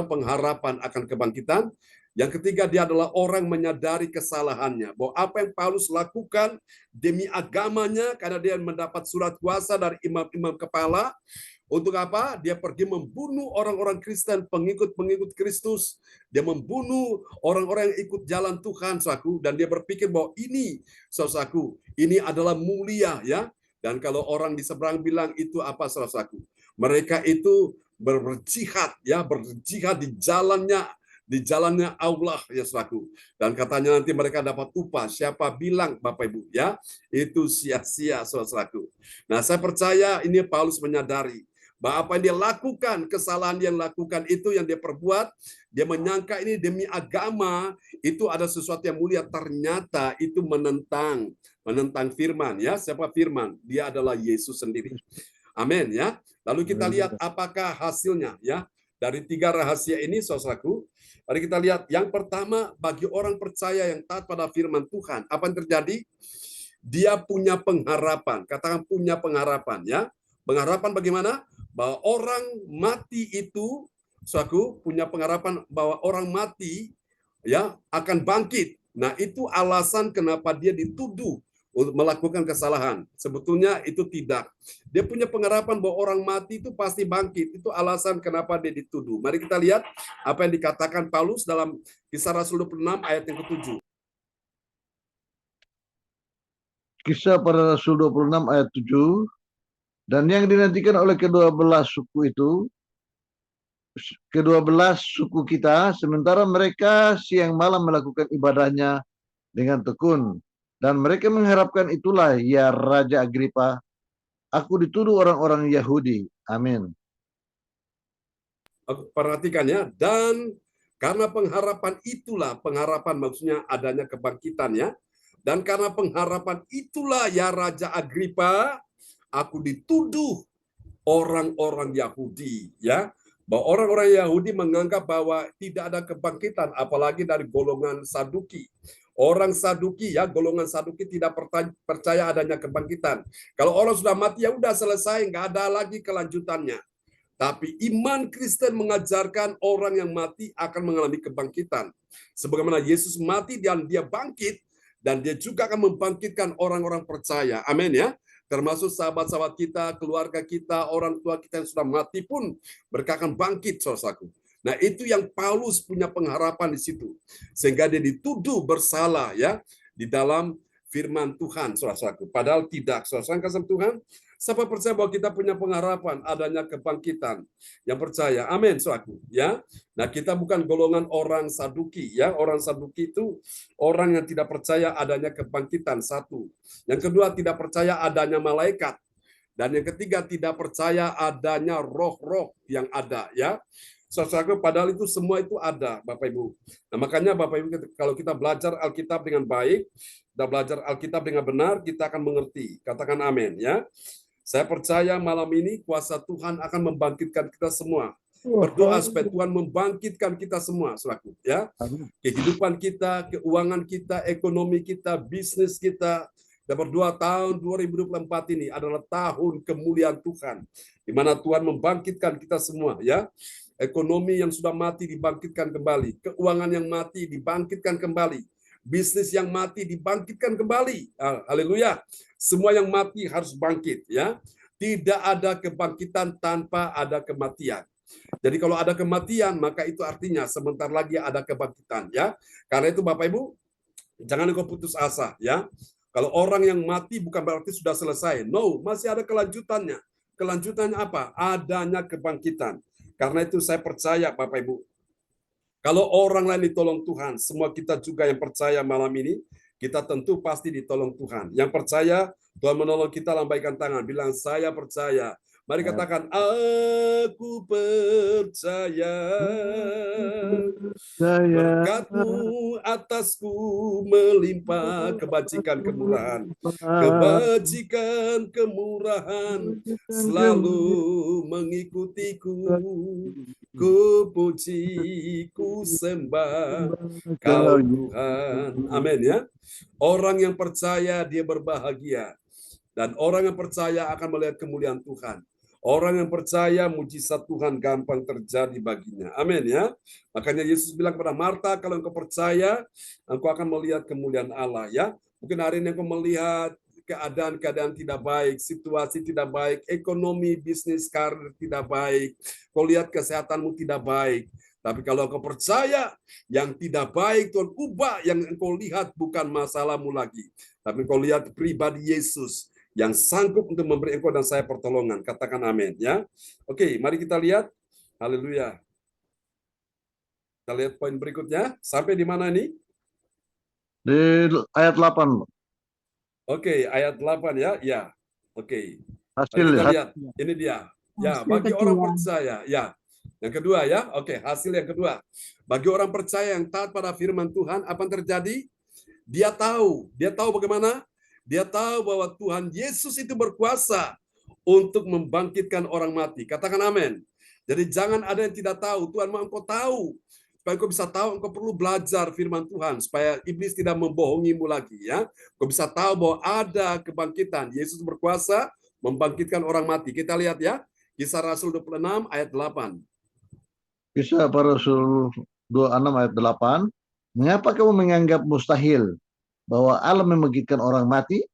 S1: pengharapan akan kebangkitan? Yang ketiga, dia adalah orang menyadari kesalahannya. Bahwa apa yang Paulus lakukan demi agamanya, karena dia mendapat surat kuasa dari imam-imam kepala. Untuk apa? Dia pergi membunuh orang-orang Kristen, pengikut-pengikut Kristus. Dia membunuh orang-orang yang ikut jalan Tuhan, saudaraku. Dan dia berpikir bahwa ini, saudaraku, ini adalah mulia, ya. Dan kalau orang di seberang bilang itu apa, saudaraku? Mereka itu berjihad, ya, berjihad di jalannya Allah, ya saudaraku. Dan katanya nanti mereka dapat upah. Siapa bilang, Bapak Ibu, ya, itu sia-sia, saudaraku. Nah, saya percaya ini Paulus menyadari bahwa apa yang dia lakukan, kesalahan yang lakukan itu yang dia perbuat, dia menyangka ini demi agama, itu ada sesuatu yang mulia, ternyata itu menentang firman, ya. Siapa firman? Dia adalah Yesus sendiri. Amin, ya. Lalu kita lihat apakah hasilnya, ya. Dari 3 rahasia ini, saudaraku, mari kita lihat. Yang pertama, bagi orang percaya yang taat pada firman Tuhan, apa yang terjadi? Dia punya pengharapan. Katakan punya pengharapan, ya. Pengharapan bagaimana? Bahwa orang mati itu, saudaraku, punya pengharapan bahwa orang mati, ya, akan bangkit. Nah, itu alasan kenapa dia dituduh untuk melakukan kesalahan. Sebetulnya itu tidak. Dia punya pengharapan bahwa orang mati itu pasti bangkit. Itu alasan kenapa dia dituduh. Mari kita lihat apa yang dikatakan Paulus dalam Kisah Rasul 26 ayat yang ke-7.
S3: Kisah Para Rasul 26 ayat 7. Dan yang dinantikan oleh kedua belas suku kita, sementara mereka siang malam melakukan ibadahnya dengan tekun. Dan mereka mengharapkan itulah, ya Raja Agripa, aku dituduh orang-orang Yahudi. Amin.
S1: Perhatikan ya, dan karena pengharapan itulah, pengharapan maksudnya adanya kebangkitan ya, dan karena pengharapan itulah ya Raja Agripa, aku dituduh orang-orang Yahudi ya, bahwa orang-orang Yahudi menganggap bahwa tidak ada kebangkitan, apalagi dari golongan Saduki. Orang Saduki ya, golongan Saduki tidak percaya adanya kebangkitan. Kalau orang sudah mati ya udah selesai, nggak ada lagi kelanjutannya. Tapi iman Kristen mengajarkan orang yang mati akan mengalami kebangkitan. Sebagaimana Yesus mati dan dia bangkit, dan dia juga akan membangkitkan orang-orang percaya. Amin ya. Termasuk sahabat-sahabat kita, keluarga kita, orang tua kita yang sudah mati pun mereka akan bangkit, saudaraku. Nah, itu yang Paulus punya pengharapan di situ. Sehingga dia dituduh bersalah ya di dalam firman Tuhan, saudaraku. Padahal tidak, saudara kasih Tuhan. Siapa percaya bahwa kita punya pengharapan adanya kebangkitan? Yang percaya, amin, saudaraku. Ya, nah kita bukan golongan orang Saduki. Ya, orang Saduki itu orang yang tidak percaya adanya kebangkitan, satu. Yang kedua, tidak percaya adanya malaikat. Dan yang ketiga, tidak percaya adanya roh-roh yang ada. Ya, saudaraku, padahal itu semua itu ada, Bapak Ibu. Nah, makanya Bapak Ibu, kalau kita belajar Alkitab dengan baik, kita belajar Alkitab dengan benar, kita akan mengerti. Katakan amin, ya. Saya percaya malam ini kuasa Tuhan akan membangkitkan kita semua. Berdoa supaya Tuhan membangkitkan kita semua, saudaraku, ya. Kehidupan kita, keuangan kita, ekonomi kita, bisnis kita. Dan berdoa tahun 2024 ini adalah tahun kemuliaan Tuhan, di mana Tuhan membangkitkan kita semua, ya. Ekonomi yang sudah mati dibangkitkan kembali, keuangan yang mati dibangkitkan kembali, bisnis yang mati dibangkitkan kembali. Haleluya. Semua yang mati harus bangkit, ya. Tidak ada kebangkitan tanpa ada kematian. Jadi kalau ada kematian, maka itu artinya sebentar lagi ada kebangkitan, ya. Karena itu Bapak Ibu, jangan engkau putus asa, ya. Kalau orang yang mati bukan berarti sudah selesai. No, masih ada kelanjutannya. Kelanjutannya apa? Adanya kebangkitan. Karena itu saya percaya Bapak Ibu, kalau orang lain ditolong Tuhan, semua kita juga yang percaya malam ini, kita tentu pasti ditolong Tuhan. Yang percaya, Tuhan menolong kita, lambaikan tangan. Bilang, saya percaya. Mari katakan, aku percaya. Berkat-Mu atasku melimpah, kebajikan kemurahan. Kebajikan kemurahan selalu mengikutiku. Ku puji, ku sembah Kau Tuhan. Amin ya. Orang yang percaya dia berbahagia. Dan orang yang percaya akan melihat kemuliaan Tuhan. Orang yang percaya mujizat Tuhan gampang terjadi baginya. Amin ya. Makanya Yesus bilang kepada Marta, kalau engkau percaya, engkau akan melihat kemuliaan Allah ya. Mungkin hari ini engkau melihat keadaan-keadaan tidak baik, situasi tidak baik, ekonomi, bisnis, karir tidak baik. Kau lihat kesehatanmu tidak baik. Tapi kalau engkau percaya, yang tidak baik Tuhan ubah, yang engkau lihat bukan masalahmu lagi. Tapi engkau lihat pribadi Yesus yang sanggup untuk memberi engkau dan saya pertolongan. Katakan amin ya. Oke, mari kita lihat. Haleluya. Kita lihat poin berikutnya. Sampai di mana ini?
S3: Di ayat 8.
S1: Oke, ayat 8 ya. Ya. Oke.
S3: Hasil
S1: kita lihat. Ini dia. Ya,
S2: Hasil
S1: bagi
S2: kedua.
S1: orang percaya. Ya. Yang kedua ya. Oke, hasil yang kedua. Bagi orang percaya yang taat pada firman Tuhan, apa yang terjadi? Dia tahu bagaimana? Dia tahu bahwa Tuhan Yesus itu berkuasa untuk membangkitkan orang mati. Katakan amin. Jadi jangan ada yang tidak tahu. Tuhan mau engkau tahu. Supaya engkau bisa tahu, engkau perlu belajar firman Tuhan. Supaya iblis tidak membohongimu lagi. Ya, engkau bisa tahu bahwa ada kebangkitan. Yesus berkuasa membangkitkan orang mati. Kita lihat ya. Kisah Rasul 26 ayat 8.
S3: Kisah Para Rasul 26 ayat 8. Mengapa kamu menganggap mustahil bahwa Allah membangkitkan orang mati?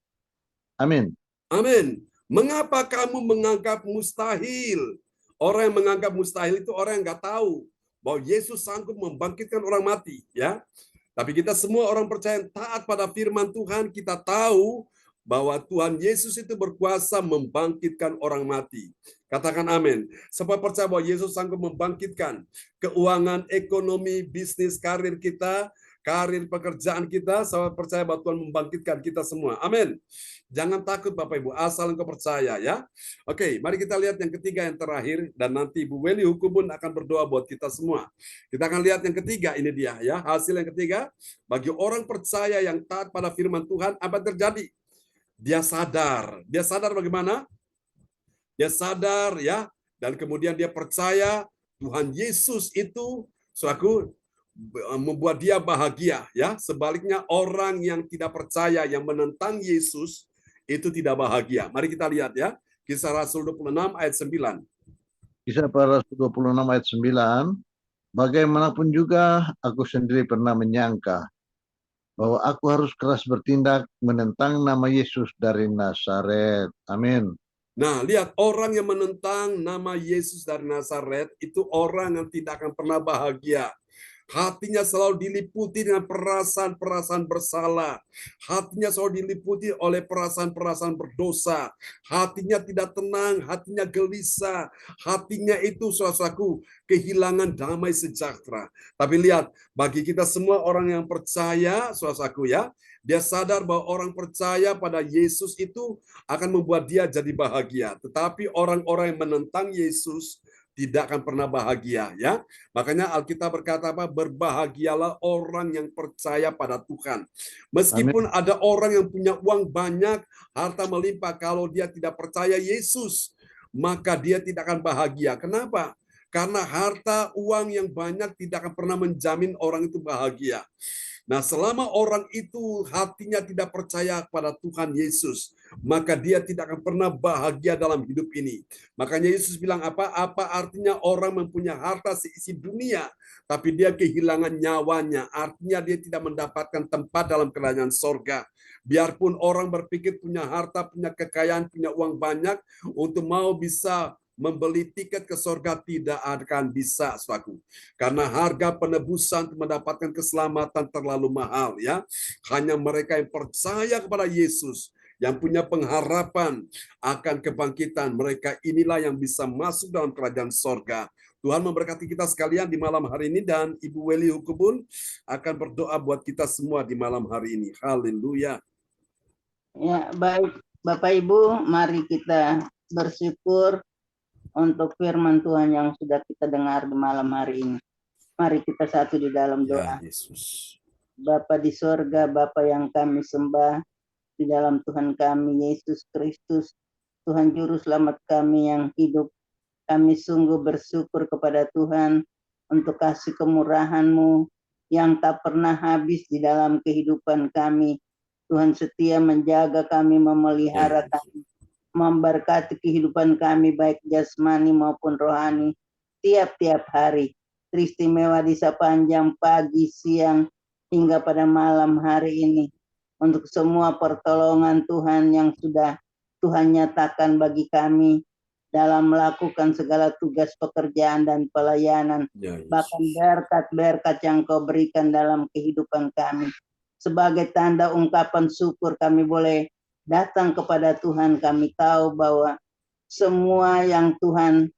S3: Amin.
S1: Amin. Mengapa kamu menganggap mustahil? Orang yang menganggap mustahil itu orang yang nggak tahu bahwa Yesus sanggup membangkitkan orang mati, ya. Tapi kita semua orang percaya yang taat pada firman Tuhan, kita tahu bahwa Tuhan Yesus itu berkuasa membangkitkan orang mati. Katakan amin. Sebab percaya bahwa Yesus sanggup membangkitkan keuangan, ekonomi, bisnis, karir kita, karir pekerjaan kita. Saya percaya bahwa Tuhan membangkitkan kita semua. Amin. Jangan takut Bapak Ibu, asal engkau percaya ya. Oke, mari kita lihat yang ketiga, yang terakhir, dan nanti Ibu Weli Hukubun akan berdoa buat kita semua. Kita akan lihat yang ketiga, ini dia ya, hasil yang ketiga. Bagi orang percaya yang taat pada firman Tuhan, apa yang terjadi? Dia sadar bagaimana? Dia sadar ya, dan kemudian dia percaya Tuhan Yesus itu selaku membuat dia bahagia ya. Sebaliknya orang yang tidak percaya, yang menentang Yesus itu tidak bahagia. Mari kita lihat ya. Kisah Rasul 26 ayat 9.
S3: Kisah para Rasul 26 ayat 9. Bagaimanapun juga aku sendiri pernah menyangka bahwa aku harus keras bertindak menentang nama Yesus dari Nazaret. Amin.
S1: Nah, lihat, orang yang menentang nama Yesus dari Nazaret itu orang yang tidak akan pernah bahagia. Hatinya selalu diliputi dengan perasaan-perasaan bersalah. Hatinya selalu diliputi oleh perasaan-perasaan berdosa. Hatinya tidak tenang, hatinya gelisah. Hatinya itu saudaraku kehilangan damai sejahtera. Tapi lihat, bagi kita semua orang yang percaya, saudaraku ya, dia sadar bahwa orang percaya pada Yesus itu akan membuat dia jadi bahagia. Tetapi orang-orang yang menentang Yesus tidak akan pernah bahagia ya. Makanya Alkitab berkata apa? Berbahagialah orang yang percaya pada Tuhan. Meskipun ada orang yang punya uang banyak, harta melimpah, kalau dia tidak percaya Yesus, maka dia tidak akan bahagia. Kenapa? Karena harta, uang yang banyak tidak akan pernah menjamin orang itu bahagia. Nah, selama orang itu hatinya tidak percaya kepada Tuhan Yesus, maka dia tidak akan pernah bahagia dalam hidup ini. Makanya Yesus bilang apa? Apa artinya orang mempunyai harta seisi dunia, tapi dia kehilangan nyawanya. Artinya dia tidak mendapatkan tempat dalam kerajaan sorga. Biarpun orang berpikir punya harta, punya kekayaan, punya uang banyak, untuk mau bisa membeli tiket ke surga tidak akan bisa, saudaraku. Karena harga penebusan untuk mendapatkan keselamatan terlalu mahal ya. Hanya mereka yang percaya kepada Yesus, yang punya pengharapan akan kebangkitan, mereka inilah yang bisa masuk dalam kerajaan sorga. Tuhan memberkati kita sekalian di malam hari ini, dan Ibu Weli Hukubun akan berdoa buat kita semua di malam hari ini. Haleluya.
S4: Ya, baik Bapak Ibu, mari kita bersyukur untuk firman Tuhan yang sudah kita dengar di malam hari ini. Mari kita satu di dalam doa.
S1: Ya, Yesus.
S4: Bapa di sorga, Bapa yang kami sembah, di dalam Tuhan kami Yesus Kristus, Tuhan Juru Selamat kami yang hidup. Kami sungguh bersyukur kepada Tuhan untuk kasih kemurahan-Mu yang tak pernah habis di dalam kehidupan kami. Tuhan setia menjaga kami, memelihara kami, memberkati kehidupan kami baik jasmani maupun rohani tiap-tiap hari. Teristimewa di sepanjang pagi, siang, hingga pada malam hari ini. Untuk semua pertolongan Tuhan yang sudah Tuhan nyatakan bagi kami dalam melakukan segala tugas pekerjaan dan pelayanan. Bahkan berkat-berkat yang Kau berikan dalam kehidupan kami. Sebagai tanda ungkapan syukur kami boleh datang kepada Tuhan. Kami tahu bahwa semua yang Tuhan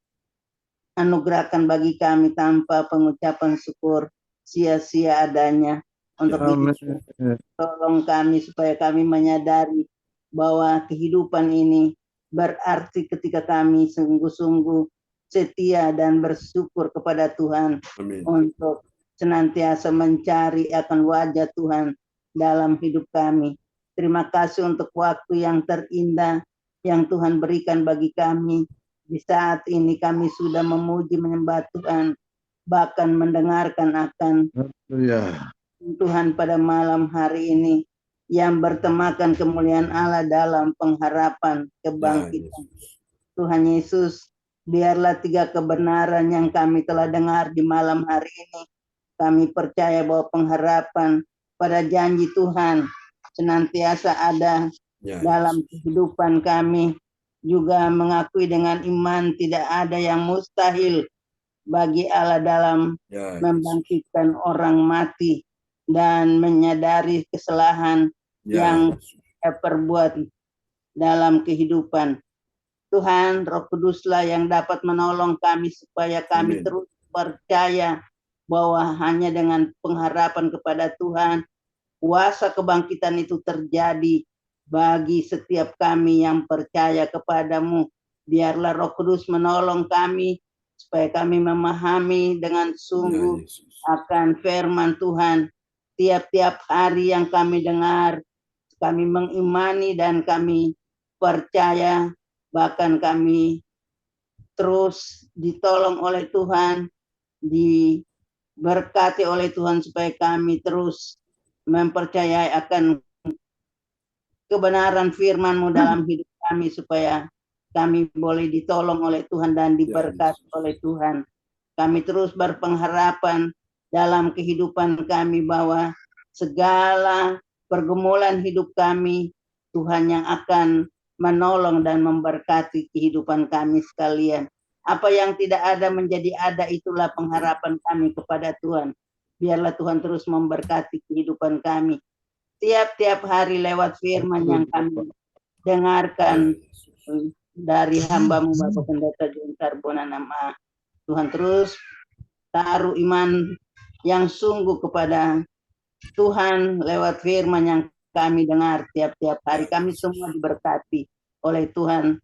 S4: anugerahkan bagi kami tanpa pengucapan syukur sia-sia adanya. Untuk itu tolong kami supaya kami menyadari bahwa kehidupan ini berarti ketika kami sungguh-sungguh setia dan bersyukur kepada Tuhan. Amin. Untuk senantiasa mencari akan wajah Tuhan dalam hidup kami. Terima kasih untuk waktu yang terindah yang Tuhan berikan bagi kami. Di saat ini kami sudah memuji menyembah Tuhan, bahkan mendengarkan akan Tuhan pada malam hari ini yang bertemakan kemuliaan Allah dalam pengharapan kebangkitan. Tuhan Yesus, biarlah 3 kebenaran yang kami telah dengar di malam hari ini, kami percaya bahwa pengharapan pada janji Tuhan senantiasa ada dalam kehidupan kami. Juga mengakui dengan iman tidak ada yang mustahil bagi Allah dalam membangkitkan orang mati, dan menyadari kesalahan yang perbuat dalam kehidupan. Tuhan, Roh Kuduslah yang dapat menolong kami supaya kami
S1: Amin.
S4: terus percaya bahwa hanya dengan pengharapan kepada Tuhan, kuasa kebangkitan itu terjadi bagi setiap kami yang percaya kepadamu. Biarlah Roh Kudus menolong kami supaya kami memahami dengan
S1: Ya
S4: sungguh
S1: Yesus.
S4: akan firman Tuhan. Tiap-tiap hari yang kami dengar, kami mengimani dan kami percaya, bahkan kami terus ditolong oleh Tuhan, diberkati oleh Tuhan supaya kami terus mempercayai akan kebenaran firman-Mu dalam hidup kami supaya kami boleh ditolong oleh Tuhan dan diberkati oleh Tuhan. Kami terus berpengharapan dalam kehidupan kami bahwa segala pergumulan hidup kami, Tuhan yang akan menolong dan memberkati kehidupan kami sekalian. Apa yang tidak ada menjadi ada, itulah pengharapan kami kepada Tuhan. Biarlah Tuhan terus memberkati kehidupan kami. Tiap-tiap hari lewat firman yang kami dengarkan dari hamba-Mu Bapak Pendeta John Carbonanama. Tuhan terus taruh iman yang sungguh kepada Tuhan lewat firman yang kami dengar tiap-tiap hari. Kami semua diberkati oleh Tuhan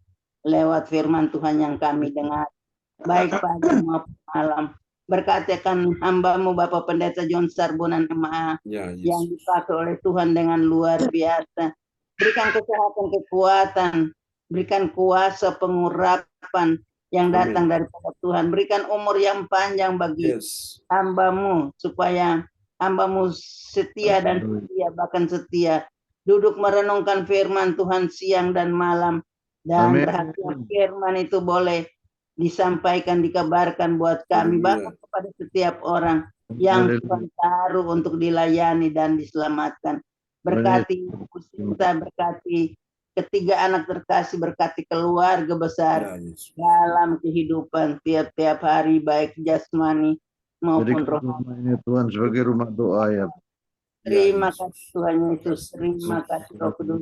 S4: lewat firman Tuhan yang kami dengar. Baik pagi maupun malam. Berkatikan hamba-Mu Bapak Pendeta John Carbonanama
S1: Ya
S4: yang
S1: Yesus.
S4: dipakai oleh Tuhan dengan luar biasa. Berikan kesehatan, kekuatan, berikan kuasa pengurapan yang datang daripada Tuhan. Berikan umur yang panjang bagi
S1: Yes.
S4: hamba-Mu supaya hamba-Mu setia dan setia, bahkan setia. Duduk merenungkan firman Tuhan siang dan malam. Dan
S3: Amin.
S4: berharap firman itu boleh disampaikan, dikabarkan buat kami, bahkan kepada setiap orang yang Tuhan taruh untuk dilayani dan diselamatkan. Berkati Ibu Sinta, berkati ketiga anak terkasih, berkati keluarga besar
S1: Ya Yesus.
S4: dalam kehidupan tiap-tiap hari, baik jasmani maupun
S3: Jadikan
S4: rohani.
S3: rumah ini Tuhan sebagai rumah doa ya.
S4: Terima kasih Tuhan Yesus, terima kasih Roh Kudus.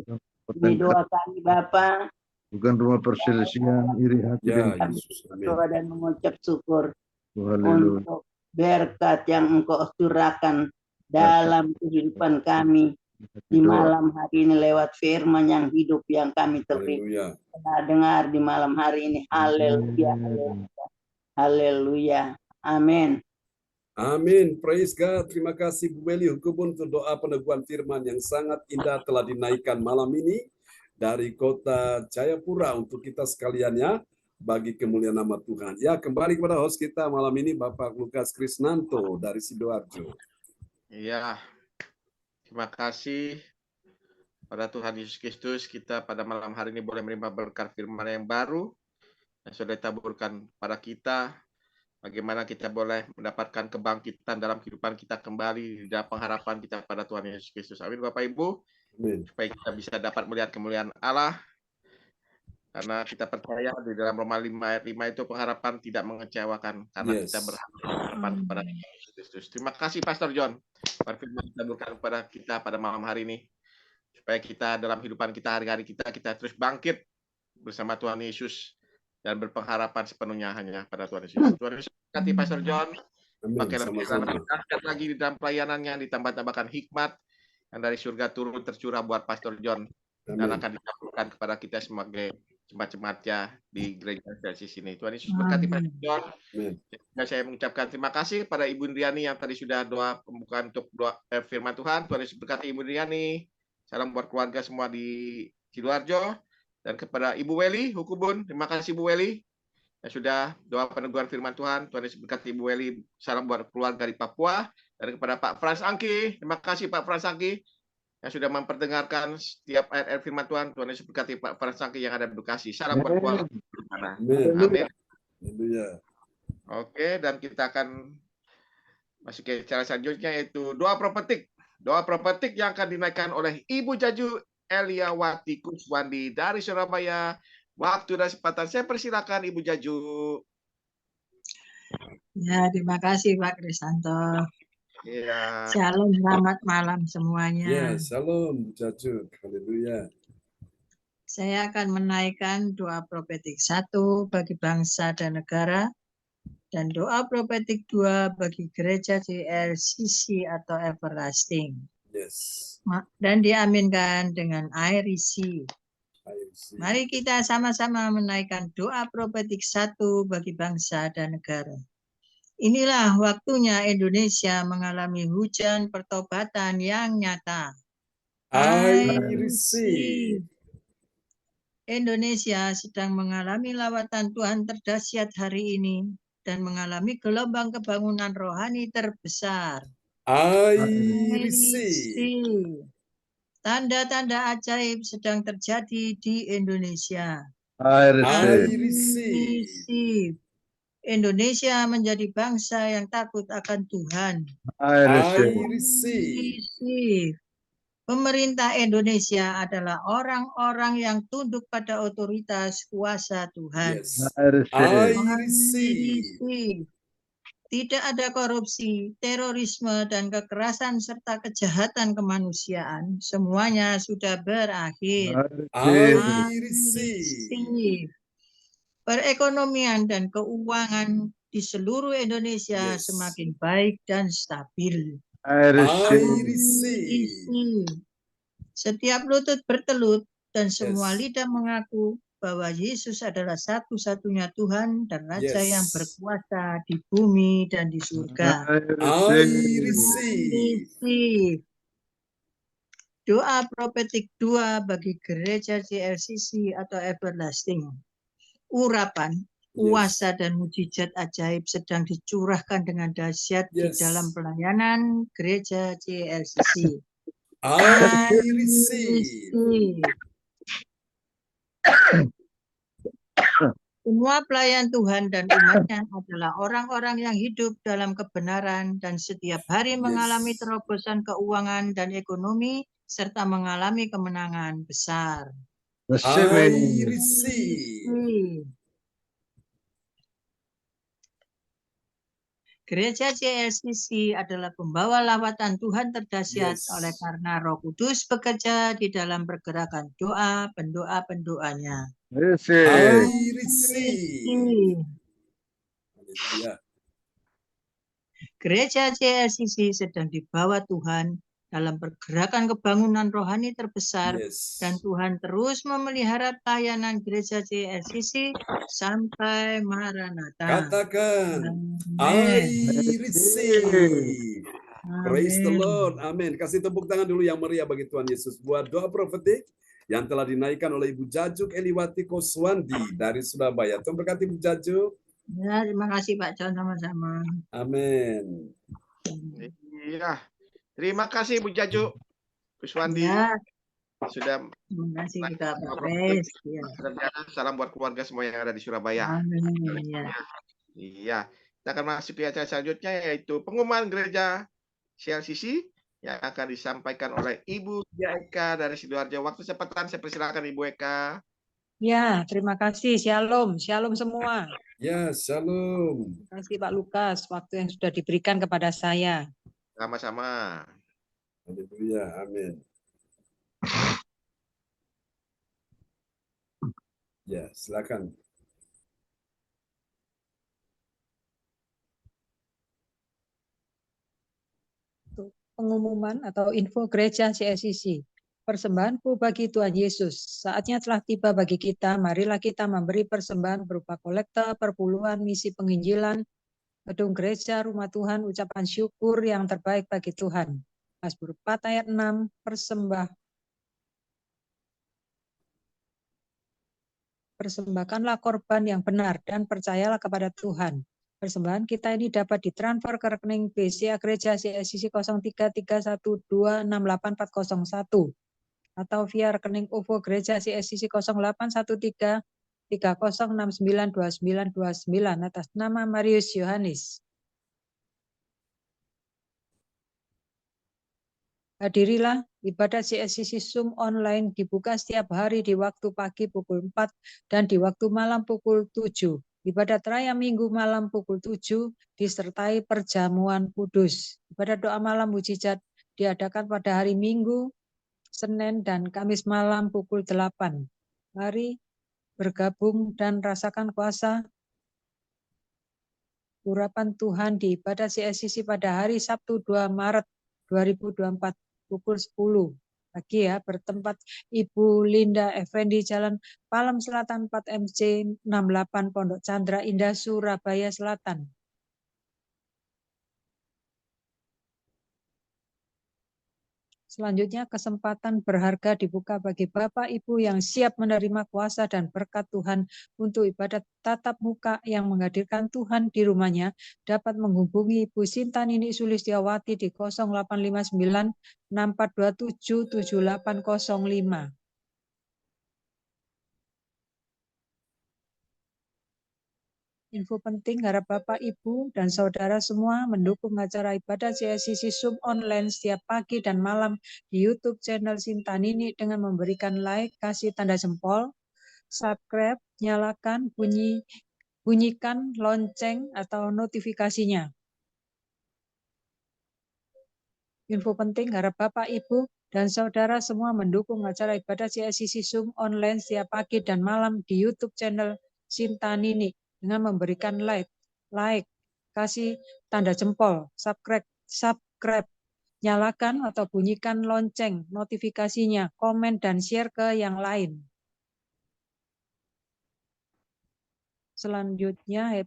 S4: Ini doa kami Bapa,
S3: Bukan rumah perselisihan, iri hati
S1: Ya
S3: dan
S1: Yesus. Amin.
S4: berdoa dan mengucap syukur
S3: haleluya.
S4: untuk berkat yang Engkau curahkan dalam kehidupan kami di malam hari ini lewat firman yang hidup yang kami
S1: Haleluya.
S4: dengar di malam hari ini. Haleluya, haleluya, haleluya. Amin.
S1: Amin. Praise God. Terima kasih Bu Weli Hukubun untuk doa peneguhan firman yang sangat indah telah dinaikkan malam ini dari kota Jayapura untuk kita sekalian ya, bagi kemuliaan nama Tuhan. Ya, kembali kepada host kita malam ini Bapak Lukas Krisnanto dari Sidoarjo.
S5: Iya, terima kasih pada Tuhan Yesus Kristus. Kita pada malam hari ini boleh menerima berkat firman yang baru yang sudah ditaburkan pada kita. Bagaimana kita boleh mendapatkan kebangkitan dalam kehidupan kita kembali, dalam pengharapan kita pada Tuhan Yesus Kristus. Amin Bapak Ibu.
S1: Amin.
S5: Supaya kita bisa dapat melihat kemuliaan Allah. Karena kita percaya di dalam Roma 5 ayat 5 itu pengharapan tidak mengecewakan. Karena kita berharapan kepada Yesus Kristus. Terima kasih Pastor John. Firman ditaburkan kepada kita pada malam hari ini. Supaya kita dalam kehidupan kita hari-hari kita terus bangkit bersama Tuhan Yesus. Dan berpengharapan sepenuhnya hanya pada Tuhan Yesus. Tuhan Yesus berkati Pastor John. Pakai lebih lagi di dalam pelayanannya, ditambah-tambahkan hikmat yang dari surga turun tercurah buat Pastor John. Dan akan dikabulkan kepada kita sebagai jemaat-jemaatnya di gereja versi sini. Tuhan Yesus berkati Pastor John. Saya mengucapkan terima kasih pada Ibu Indriani yang tadi sudah doa pembukaan untuk doa firman Tuhan. Tuhan Yesus berkati Ibu Indriani. Salam buat keluarga semua di Sidoarjo. Dan kepada Ibu Weli Hukubun, terima kasih Ibu Weli yang sudah doa peneguhan firman Tuhan. Tuhan Yesus berkati Ibu Weli. Salam buat keluarga di Papua. Dan kepada Pak Frans Angki, terima kasih Pak Frans Angki yang sudah memperdengarkan setiap ayat-ayat firman Tuhan. Tuhan Yesus berkati Pak Frans Angki yang ada di Bekasi. Salam buat keluarga. Amin. Oke, dan kita akan masuk ke cara selanjutnya yaitu doa prophetik. Doa prophetik yang akan dinaikkan oleh Ibu Jaju Eliawati Kuswandi dari Surabaya. Waktu dan kesempatan saya persilakan Ibu Jaju.
S6: Ya, terima kasih Pak Krisanto.
S5: Ya.
S6: Shalom, selamat malam semuanya.
S1: Ya, shalom Jaju. Haleluya.
S6: Saya akan menaikkan doa profetik 1 bagi bangsa dan negara, dan doa profetik 2 bagi gereja CLCC atau Everlasting.
S1: Yes.
S6: Dan diaminkan dengan air isi. Mari kita sama-sama menaikkan doa profetik 1 bagi bangsa dan negara. Inilah waktunya Indonesia mengalami hujan pertobatan yang nyata.
S1: I receive.
S6: Indonesia sedang mengalami lawatan Tuhan terdahsyat hari ini dan mengalami gelombang kebangunan rohani terbesar.
S1: I receive.
S6: Tanda-tanda ajaib sedang terjadi di Indonesia.
S3: I
S1: I
S3: receive.
S1: receive.
S6: Indonesia menjadi bangsa yang takut akan Tuhan.
S3: I
S1: I
S3: receive.
S1: receive.
S6: Pemerintah Indonesia adalah orang-orang yang tunduk pada otoritas kuasa Tuhan.
S1: Yes.
S3: I receive.
S1: I receive.
S6: Tidak ada korupsi, terorisme, dan kekerasan serta kejahatan kemanusiaan. Semuanya sudah berakhir.
S1: I receive.
S6: Perekonomian dan keuangan di seluruh Indonesia
S1: Yes.
S6: semakin baik dan stabil.
S3: I
S1: I
S3: receive.
S1: receive.
S6: Setiap lutut bertelut dan semua
S1: Yes.
S6: lidah mengaku bahwa Yesus adalah satu-satunya Tuhan dan Raja
S1: Yes.
S6: yang berkuasa di bumi dan di surga.
S1: I receive.
S6: Doa profetik 2 bagi gereja CLCC atau Everlasting. Urapan, kuasa dan mujizat ajaib sedang dicurahkan dengan dahsyat di
S1: Yes.
S6: dalam pelayanan gereja CLCC.
S1: I receive.
S6: Semua pelayan Tuhan dan umatnya adalah orang-orang yang hidup dalam kebenaran dan setiap hari mengalami terobosan keuangan dan ekonomi serta mengalami kemenangan besar.
S1: I receive.
S6: Gereja CLCC adalah pembawa lawatan Tuhan terdahsyat
S1: Yes.
S6: oleh karena Roh Kudus bekerja di dalam pergerakan doa pendoa-pendoanya.
S1: I receive. Haleluya.
S6: Gereja CLCC sedang dibawa Tuhan dalam pergerakan kebangunan rohani terbesar,
S1: Yes.
S6: dan Tuhan terus memelihara pelayanan gereja CLCC sampai Maranatha.
S1: Katakan,
S6: Amen.
S1: I receive. Praise the
S6: Amen.
S1: Lord. Amin. Kasih tepuk tangan dulu yang meriah bagi Tuhan Yesus. Buat doa profetik yang telah dinaikkan oleh Ibu Jajuk Eliwati Koswandi dari Surabaya. Tuhan berkati Ibu Jajuk.
S6: Ya, terima kasih Pak John, sama-sama.
S1: Amin.
S5: Iya. Terima kasih Bu Jaju, Kuswandi.
S6: Ya,
S5: Sudah
S6: terima kasih juga Pak Pres. Ya.
S5: Salam buat keluarga semua yang ada di Surabaya.
S6: Amin. Ya.
S5: Iya. Kita akan masuk ke acara selanjutnya, yaitu pengumuman gereja CLCC yang akan disampaikan oleh Ibu Eka dari Sidoarjo. Waktu cepatan, saya persilakan Ibu Eka.
S7: Ya, terima kasih. Shalom. Shalom semua.
S1: Ya, shalom.
S7: Terima kasih Pak Lukas, waktu yang sudah diberikan kepada saya.
S5: Sama-sama.
S1: Haleluya. Amin. Ya, silakan.
S7: Pengumuman atau info gereja CLCC. Persembahanku bagi Tuhan Yesus. Saatnya telah tiba bagi kita. Marilah kita memberi persembahan berupa kolekta, perpuluhan, misi penginjilan, gedung gereja, rumah Tuhan, ucapan syukur yang terbaik bagi Tuhan. Mazmur 4 ayat 6, persembahkanlah korban yang benar dan percayalah kepada Tuhan. Persembahan kita ini dapat ditransfer ke rekening BCA Gereja CLCC 0331268401 atau via rekening OVO Gereja CLCC 081330692929 atas nama Marius Yohanes. Hadirilah ibadah CLCC Zoom online dibuka setiap hari di waktu pagi pukul 4 dan di waktu malam pukul 7. Ibadah raya minggu malam pukul 7 disertai perjamuan kudus. Ibadah doa malam mujizat diadakan pada hari Minggu, Senin, dan Kamis malam pukul 8. Mari bergabung dan rasakan kuasa urapan Tuhan di ibadah CSCC pada hari Sabtu 2 Maret 2024 pukul 10 pagi ya, bertempat Ibu Linda Effendi, Jalan Palem Selatan 4 MC 68 Pondok Chandra Indah, Surabaya Selatan. Selanjutnya, kesempatan berharga dibuka bagi Bapak Ibu yang siap menerima kuasa dan berkat Tuhan untuk ibadat tatap muka yang menghadirkan Tuhan di rumahnya, dapat menghubungi Ibu Sinta Nini Sulistiawati di 0859 6427 7805. Info penting, harap Bapak, Ibu, dan Saudara semua mendukung acara ibadah CSCC Zoom online setiap pagi dan malam di YouTube channel Sinta Nini dengan memberikan like, kasih tanda jempol, subscribe, nyalakan, bunyikan lonceng atau notifikasinya. Info penting, harap Bapak, Ibu, dan Saudara semua mendukung acara ibadah CSCC Zoom online setiap pagi dan malam di YouTube channel Sinta Nini dengan memberikan like, kasih tanda jempol, subscribe, nyalakan atau bunyikan lonceng notifikasinya, komen dan share ke yang lain. Selanjutnya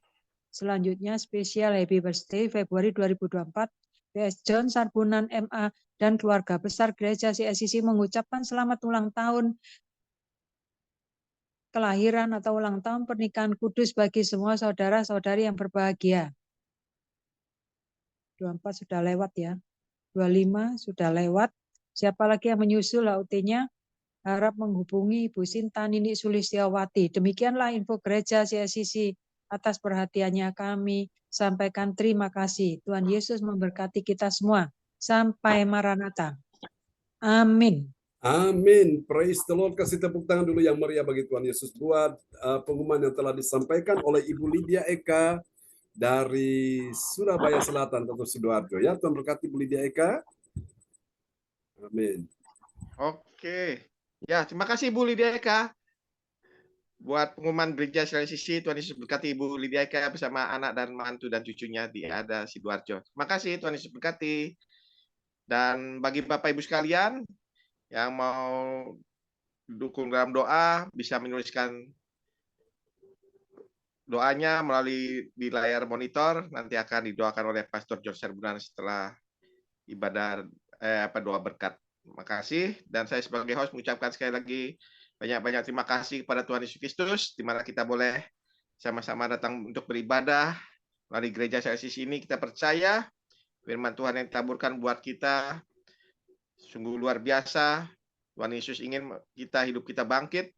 S7: spesial Happy Birthday Februari 2024, PS John Sarbunan MA dan keluarga besar Gereja CSCC mengucapkan selamat ulang tahun kelahiran atau ulang tahun pernikahan kudus bagi semua saudara-saudari yang berbahagia. 24 sudah lewat ya. 25 sudah lewat. Siapa lagi yang menyusul HUT-nya? Harap menghubungi Ibu Sinta Nini Sulistiawati. Demikianlah info Gereja CSCC. Atas perhatiannya kami sampaikan terima kasih. Tuhan Yesus memberkati kita semua. Sampai Maranatha. Amin.
S1: Amin. Praise the Lord. Kasih tepuk tangan dulu yang meriah bagi Tuhan Yesus buat pengumuman yang telah disampaikan oleh Ibu Lydia Eka dari Surabaya Selatan atau Sidoarjo. Ya, Tuhan berkati Ibu Lydia Eka. Amin.
S5: Oke. Ya, terima kasih Ibu Lydia Eka buat pengumuman gereja CSCC. Tuhan Yesus berkati Ibu Lydia Eka bersama anak dan mantu dan cucunya di ada Sidoarjo. Terima kasih, Tuhan Yesus berkati. Dan bagi Bapak Ibu sekalian yang mau dukung dalam doa, bisa menuliskan doanya melalui di layar monitor. Nanti akan didoakan oleh Pastor John Sarbunan setelah ibadah doa berkat. Terima kasih. Dan saya sebagai host mengucapkan sekali lagi banyak-banyak terima kasih kepada Tuhan Yesus Kristus, di mana kita boleh sama-sama datang untuk beribadah melalui gereja CSCC ini. Kita percaya firman Tuhan yang ditaburkan buat kita sungguh luar biasa. Tuhan Yesus ingin hidup kita bangkit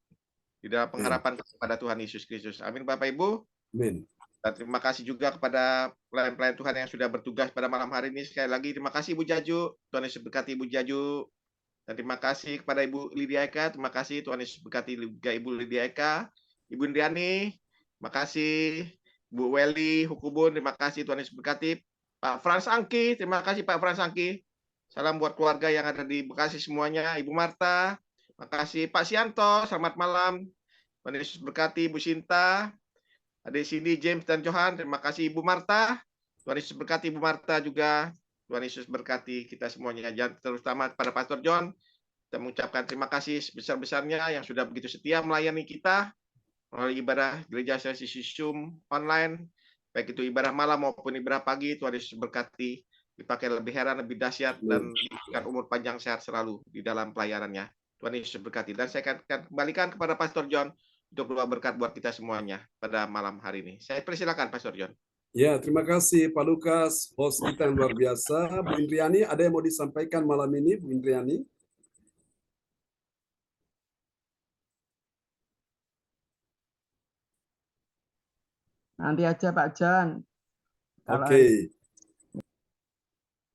S5: di dalam pengharapan kepada Tuhan Yesus Kristus. Amin Bapak Ibu.
S1: Amin.
S5: Dan terima kasih juga kepada pelayan-pelayan Tuhan yang sudah bertugas pada malam hari ini. Sekali lagi terima kasih Ibu Jaju. Tuhan Yesus berkati Ibu Jaju. Dan terima kasih kepada Ibu Lydia Eka. Terima kasih Tuhan Yesus berkati juga Ibu Lydia Eka. Ibu Indriani. Terima kasih. Bu Welly Hukubun. Terima kasih Tuhan Yesus berkati. Pak Frans Angki. Terima kasih Pak Frans Angki. Salam buat keluarga yang ada di Bekasi semuanya. Ibu Marta. Terima kasih Pak Sianto. Selamat malam. Tuhan Yesus berkati Ibu Sinta. Adik Cindy, James, dan Johan. Terima kasih Ibu Marta. Tuhan Yesus berkati Ibu Marta juga. Tuhan Yesus berkati kita semuanya. Dan terutama kepada Pastor John, kita mengucapkan terima kasih sebesar-besarnya yang sudah begitu setia melayani kita melalui ibadah gereja CSCC Zoom online, baik itu ibadah malam maupun ibadah pagi. Tuhan Yesus berkati, dipakai lebih heran, lebih dahsyat, dan diberikan umur panjang sehat selalu di dalam pelayanannya. Tuhan Yesus berkati. Dan saya akan kembalikan kepada Pastor John untuk doa berkat buat kita semuanya pada malam hari ini. Saya persilakan Pastor John.
S1: Ya, terima kasih Pak Lukas, host kita yang luar biasa. Bu Indriani, ada yang mau disampaikan malam ini, Bu Indriani?
S2: Nanti aja Pak John.
S1: Oke.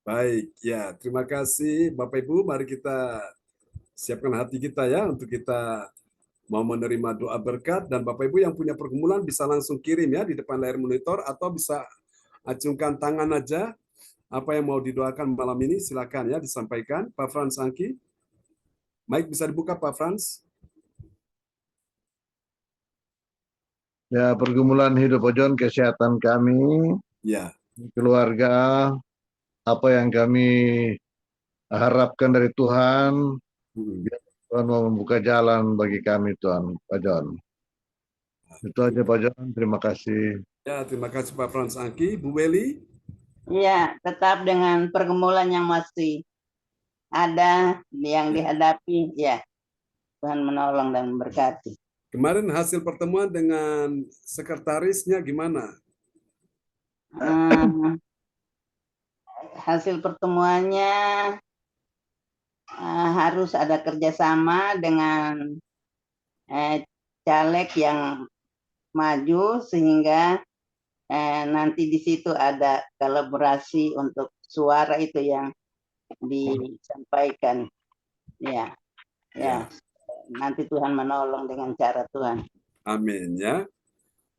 S1: Baik, ya terima kasih Bapak Ibu. Mari kita siapkan hati kita ya untuk kita mau menerima doa berkat. Dan Bapak Ibu yang punya pergumulan bisa langsung kirim ya di depan layar monitor atau bisa acungkan tangan aja. Apa yang mau didoakan malam ini silakan ya disampaikan. Pak Frans Angki. Mic bisa dibuka Pak Frans.
S3: Ya, pergumulan hidup Ojon, kesehatan kami,
S1: Ya,
S3: keluarga, apa yang kami harapkan dari Tuhan, biar Tuhan mau membuka jalan bagi kami, Tuhan, Pak John. Itu aja, Pak John. Terima kasih.
S1: ya, terima kasih Pak Frans Angki. Bu Weli?
S4: Ya, tetap dengan pergumulan yang masih ada, yang dihadapi, ya, Tuhan menolong dan memberkati.
S1: Kemarin hasil pertemuan dengan sekretarisnya gimana?
S4: Hasil pertemuannya harus ada kerjasama dengan caleg yang maju sehingga nanti di situ ada kolaborasi untuk suara itu yang disampaikan. Ya. Nanti Tuhan menolong dengan cara Tuhan.
S1: Amin ya.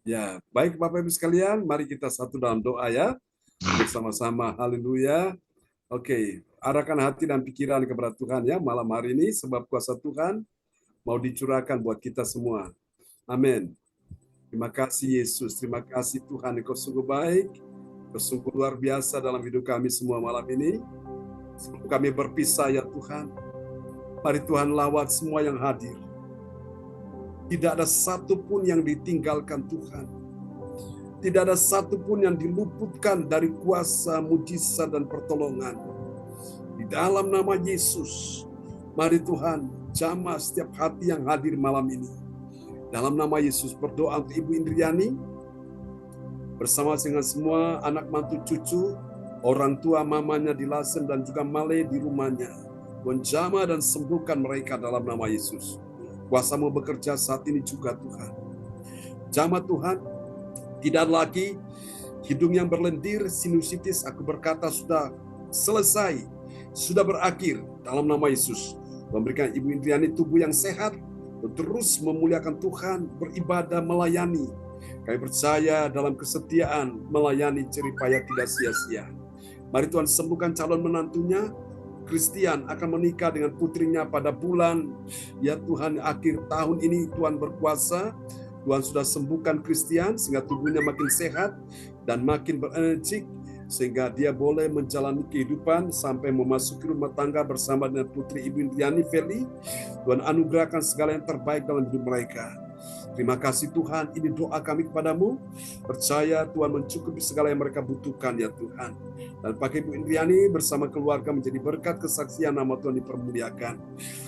S1: Ya, baik Bapak Ibu sekalian, mari kita satu dalam doa ya. Bersama-sama, haleluya. Oke, arahkan hati dan pikiran kepada Tuhan ya malam hari ini, sebab kuasa Tuhan mau dicurahkan buat kita semua. Amin. Terima kasih Yesus, terima kasih Tuhan, Engkau sungguh baik, Engkau sungguh luar biasa dalam hidup kami semua malam ini. Sebelum kami berpisah ya Tuhan, mari Tuhan lawat semua yang hadir. Tidak ada satupun yang ditinggalkan Tuhan. Tidak ada satupun yang diluputkan dari kuasa, mujizat, dan pertolongan. Di dalam nama Yesus, mari Tuhan jamah setiap hati yang hadir malam ini. Dalam nama Yesus berdoa untuk Ibu Indriani, bersama dengan semua anak mantu cucu, orang tua mamanya di Lasem dan juga Male di rumahnya. Menjamah dan sembuhkan mereka dalam nama Yesus. Kuasa-Mu bekerja saat ini juga Tuhan. Jamah Tuhan, tidak lagi hidung yang berlendir, sinusitis, aku berkata sudah selesai, sudah berakhir dalam nama Yesus. Memberikan Ibu Indriani tubuh yang sehat, terus memuliakan Tuhan, beribadah, melayani. Kami percaya dalam kesetiaan melayani jeripaya tidak sia-sia. Mari Tuhan sembuhkan calon menantunya, Christian akan menikah dengan putrinya pada bulan, ya Tuhan, akhir tahun ini Tuhan berkuasa. Tuhan sudah sembuhkan Christian sehingga tubuhnya makin sehat dan makin berenergi, sehingga dia boleh menjalani kehidupan sampai memasuki rumah tangga bersama dengan putri Ibu Indriani Feli. Tuhan anugerahkan segala yang terbaik dalam hidup mereka. Terima kasih Tuhan, ini doa kami kepadamu. Percaya Tuhan mencukupi segala yang mereka butuhkan ya Tuhan. Dan pakai Ibu Indriani bersama keluarga menjadi berkat kesaksian, nama Tuhan dipermuliakan.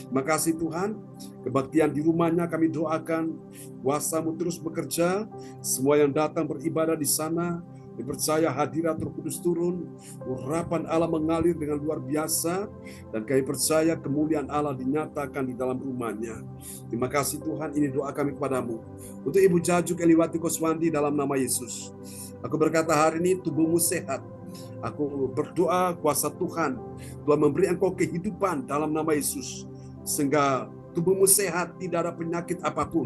S1: Terima kasih Tuhan, kebaktian di rumahnya kami doakan, kuasa-Mu terus bekerja, semua yang datang beribadah di sana, dipercaya hadirat Roh Kudus turun, urapan Allah mengalir dengan luar biasa, dan kami percaya kemuliaan Allah dinyatakan di dalam rumahnya. Terima kasih Tuhan, ini doa kami kepadamu. Untuk Ibu Jajuk Eliwati Koswandi dalam nama Yesus. Aku berkata hari ini tubuhmu sehat. Aku berdoa kuasa Tuhan memberi engkau kehidupan dalam nama Yesus. Sehingga tubuhmu sehat, tidak ada penyakit apapun.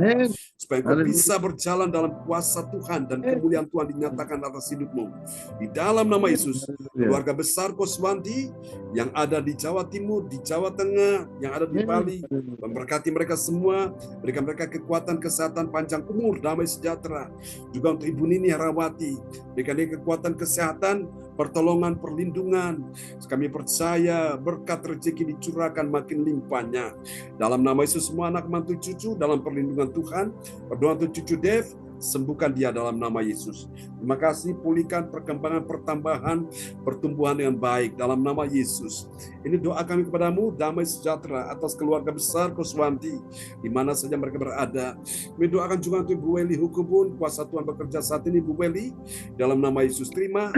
S1: Supaya engkau bisa berjalan dalam kuasa Tuhan dan kemuliaan Tuhan dinyatakan atas hidupmu. Di dalam nama Yesus, keluarga besar Koswandi yang ada di Jawa Timur, di Jawa Tengah, yang ada di Bali, memberkati mereka semua, berikan mereka kekuatan, kesehatan, panjang umur, damai sejahtera. Juga untuk Ibu Nini Herawati, berikan dia kekuatan, kesehatan, pertolongan, perlindungan. Kami percaya berkat rezeki dicurahkan makin limpahnya. Dalam nama Yesus, semua anak mantu cucu dalam perlindungan Tuhan. Berdoa untuk cucu Dev, sembuhkan dia dalam nama Yesus. Terima kasih, pulihkan perkembangan, pertambahan, pertumbuhan yang baik dalam nama Yesus. Ini doa kami kepadamu, damai sejahtera atas keluarga besar Koswandi, di mana saja mereka berada. Kami doakan juga untuk Bu Weli Hukubun, kuasa Tuhan bekerja saat ini, Bu Weli, dalam nama Yesus. Terima,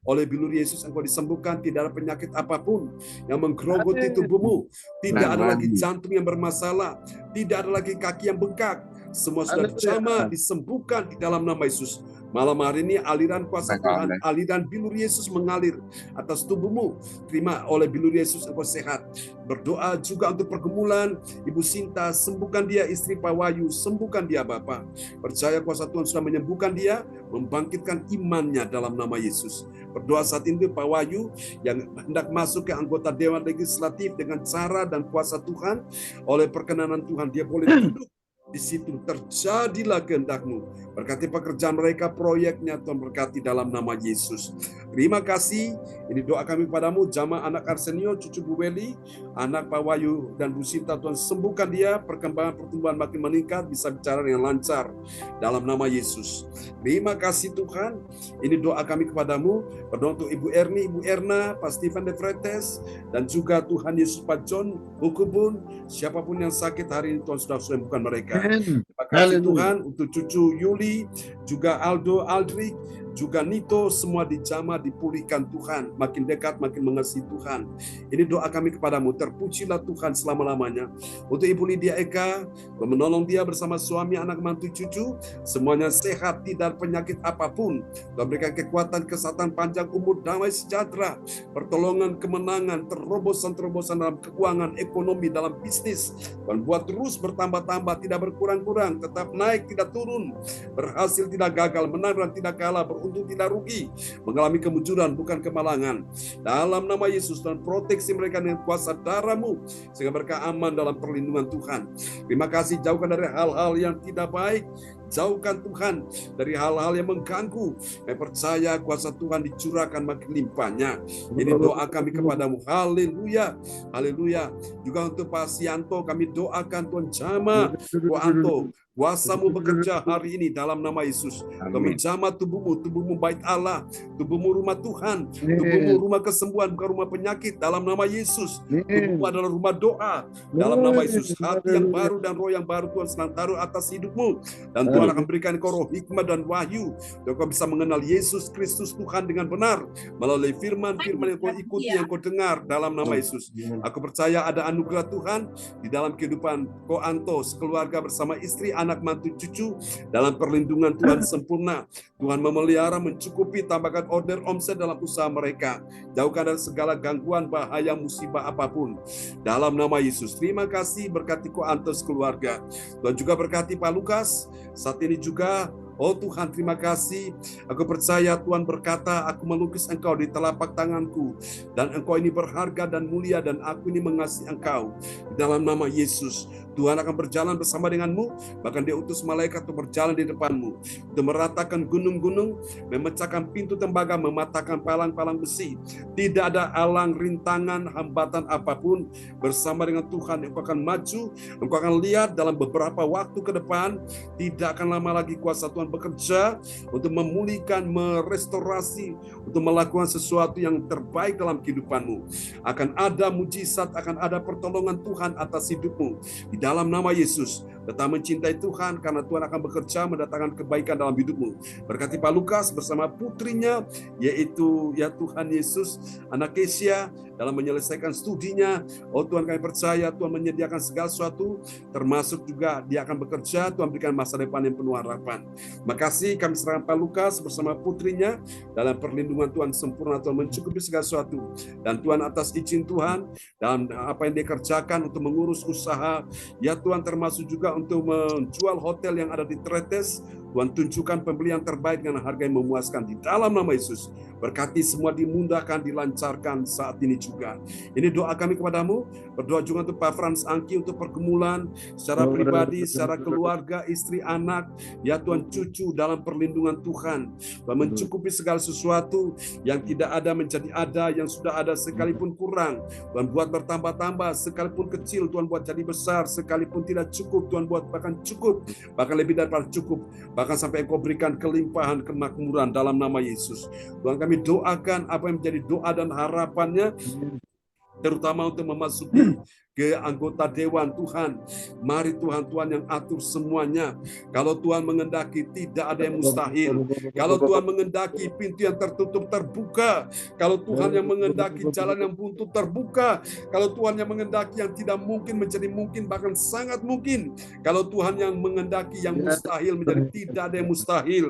S1: oleh bilur Yesus engkau disembuhkan, tidak ada penyakit apapun yang menggerogoti tubuhmu, tidak ada lagi jantung yang bermasalah, tidak ada lagi kaki yang bengkak, semua sudah dijamah, disembuhkan di dalam nama Yesus. Malam hari ini aliran kuasa Tuhan, aliran bilur Yesus mengalir atas tubuhmu. Terima, oleh bilur Yesus engkau sehat. Berdoa juga untuk pergumulan Ibu Sinta, sembuhkan dia. Istri Pak Wahyu, sembuhkan dia Bapak. Percaya kuasa Tuhan sudah menyembuhkan dia, membangkitkan imannya dalam nama Yesus. Berdoa saat ini Pak Wahyu yang hendak masuk ke anggota Dewan Legislatif dengan cara dan kuasa Tuhan, oleh perkenanan Tuhan dia boleh duduk di situ terjadilah kehendak-Mu. Berkati pekerjaan mereka, proyeknya, Tuhan berkati dalam nama Yesus. Terima kasih. Ini doa kami padamu, jamaah anak Arsenio, cucu Bu Weli, anak Pak Wahyu dan Bu Sinta, Tuhan sembuhkan dia, perkembangan pertumbuhan makin meningkat, bisa bicara dengan lancar dalam nama Yesus. Terima kasih Tuhan. Ini doa kami kepadamu, berdoa untuk Ibu Erni, Ibu Erna, Pak Stephen De Fretes, dan juga Tuhan Yesus Pak John Hukubun, siapapun yang sakit hari ini Tuhan sudah sembuhkan mereka. Terima kasih Tuhan untuk cucu Yuli, juga Aldo, Aldrik, juga Nito, semua dijamah, dipulihkan Tuhan, makin dekat, makin mengasihi Tuhan. Ini doa kami kepadamu, terpujilah Tuhan selama-lamanya. Untuk Ibu Lydia Eka, menolong dia bersama suami, anak, mantu, cucu, semuanya sehat, tidak penyakit apapun. Tuhan berikan kekuatan, kesehatan, panjang umur, damai sejahtera, pertolongan, kemenangan, terobosan-terobosan dalam keuangan, ekonomi, dalam bisnis. Tuhan buat terus bertambah-tambah, tidak berkurang-kurang, tetap naik, tidak turun, berhasil, tidak gagal, menang dan tidak kalah, beruntung tidak rugi, mengalami kemunculan bukan kemalangan. Dalam nama Yesus, dan proteksi mereka dengan kuasa darah-Mu, sehingga mereka aman dalam perlindungan Tuhan. Terima kasih, jauhkan dari hal-hal yang tidak baik, jauhkan Tuhan dari hal-hal yang mengganggu. Kami percaya kuasa Tuhan dicurahkan makin limpahnya. Ini doa kami kepadamu. Haleluya, haleluya. Juga untuk Pak Sianto, kami doakan Tuhan jamah Pak Anto, kuasa-Mu bekerja hari ini dalam nama Yesus. Kami menjamah tubuhmu bait Allah, tubuhmu rumah Tuhan, tubuhmu rumah kesembuhan, bukan rumah penyakit, dalam nama Yesus. Tubuhmu adalah rumah doa, dalam nama Yesus. Hati yang baru dan roh yang baru Tuhan sedang taruh atas hidupmu, dan Tuhan akan berikan kau roh hikmat dan wahyu, dan kau bisa mengenal Yesus Kristus Tuhan dengan benar, melalui firman-firman yang kau ikuti, yang kau dengar, dalam nama Yesus. Aku percaya ada anugerah Tuhan di dalam kehidupan Ko Anto, sekeluarga bersama istri, anak, mantu, cucu, dalam perlindungan Tuhan sempurna. Tuhan memelihara, mencukupi, tambahkan order omset dalam usaha mereka. Jauhkan dari segala gangguan, bahaya, musibah apapun. Dalam nama Yesus. Terima kasih, berkati Ko Anto keluarga. Tuhan juga berkati Pak Lukas. Saat ini juga, oh Tuhan, terima kasih. Aku percaya Tuhan berkata, aku melukis Engkau di telapak tanganku, dan Engkau ini berharga dan mulia, dan aku ini mengasihi Engkau. Di dalam nama Yesus, Tuhan akan berjalan bersama denganmu, bahkan Dia utus malaikat untuk berjalan di depanmu, untuk meratakan gunung-gunung, memecahkan pintu tembaga, mematahkan palang-palang besi. Tidak ada alang, rintangan, hambatan apapun. Bersama dengan Tuhan, engkau akan maju, engkau akan lihat dalam beberapa waktu ke depan, tidak akan lama lagi kuasa Tuhan bekerja untuk memulihkan, merestorasi, untuk melakukan sesuatu yang terbaik dalam kehidupanmu. Akan ada mujizat, akan ada pertolongan Tuhan atas hidupmu. Di dalam nama Yesus, tetap mencintai Tuhan, karena Tuhan akan bekerja mendatangkan kebaikan dalam hidupmu. Berkati Pak Lukas bersama putrinya, yaitu ya Tuhan Yesus, anak Kesia, dalam menyelesaikan studinya. Oh Tuhan, kami percaya Tuhan menyediakan segala sesuatu, termasuk juga dia akan bekerja, Tuhan berikan masa depan yang penuh harapan. Makasih, kami serahkan Pak Lukas bersama putrinya dalam perlindungan Tuhan sempurna. Tuhan mencukupi segala sesuatu, dan Tuhan atas izin Tuhan dalam apa yang dia kerjakan untuk mengurus usaha, ya Tuhan, termasuk juga untuk menjual hotel yang ada di Tretes. Tuhan tunjukkan pembeli yang terbaik dengan harga yang memuaskan di dalam nama Yesus. Berkati semua dimudahkan, dilancarkan saat ini juga. Ini doa kami kepadamu. Berdoa juga untuk Pak Frans Angki, untuk pergumulan secara pribadi, secara keluarga, istri, anak, ya Tuhan, cucu, dalam perlindungan Tuhan. Tuhan mencukupi segala sesuatu, yang tidak ada menjadi ada, yang sudah ada sekalipun kurang, Tuhan buat bertambah-tambah, sekalipun kecil Tuhan buat jadi besar, sekalipun tidak cukup Tuhan buat bahkan cukup, bahkan lebih daripada cukup, bahkan sampai Engkau berikan kelimpahan, kemakmuran dalam nama Yesus. Tuhan, kami doakan apa yang menjadi doa dan harapannya, terutama untuk memasuki ke anggota dewan Tuhan. Mari Tuhan, Tuhan yang atur semuanya. Kalau Tuhan mengendaki, tidak ada yang mustahil. Kalau Tuhan mengendaki, pintu yang tertutup terbuka. Kalau Tuhan yang mengendaki, jalan yang buntu terbuka. Kalau Tuhan yang mengendaki, yang tidak mungkin menjadi mungkin, bahkan sangat mungkin. Kalau Tuhan yang mengendaki, yang mustahil menjadi tidak ada yang mustahil.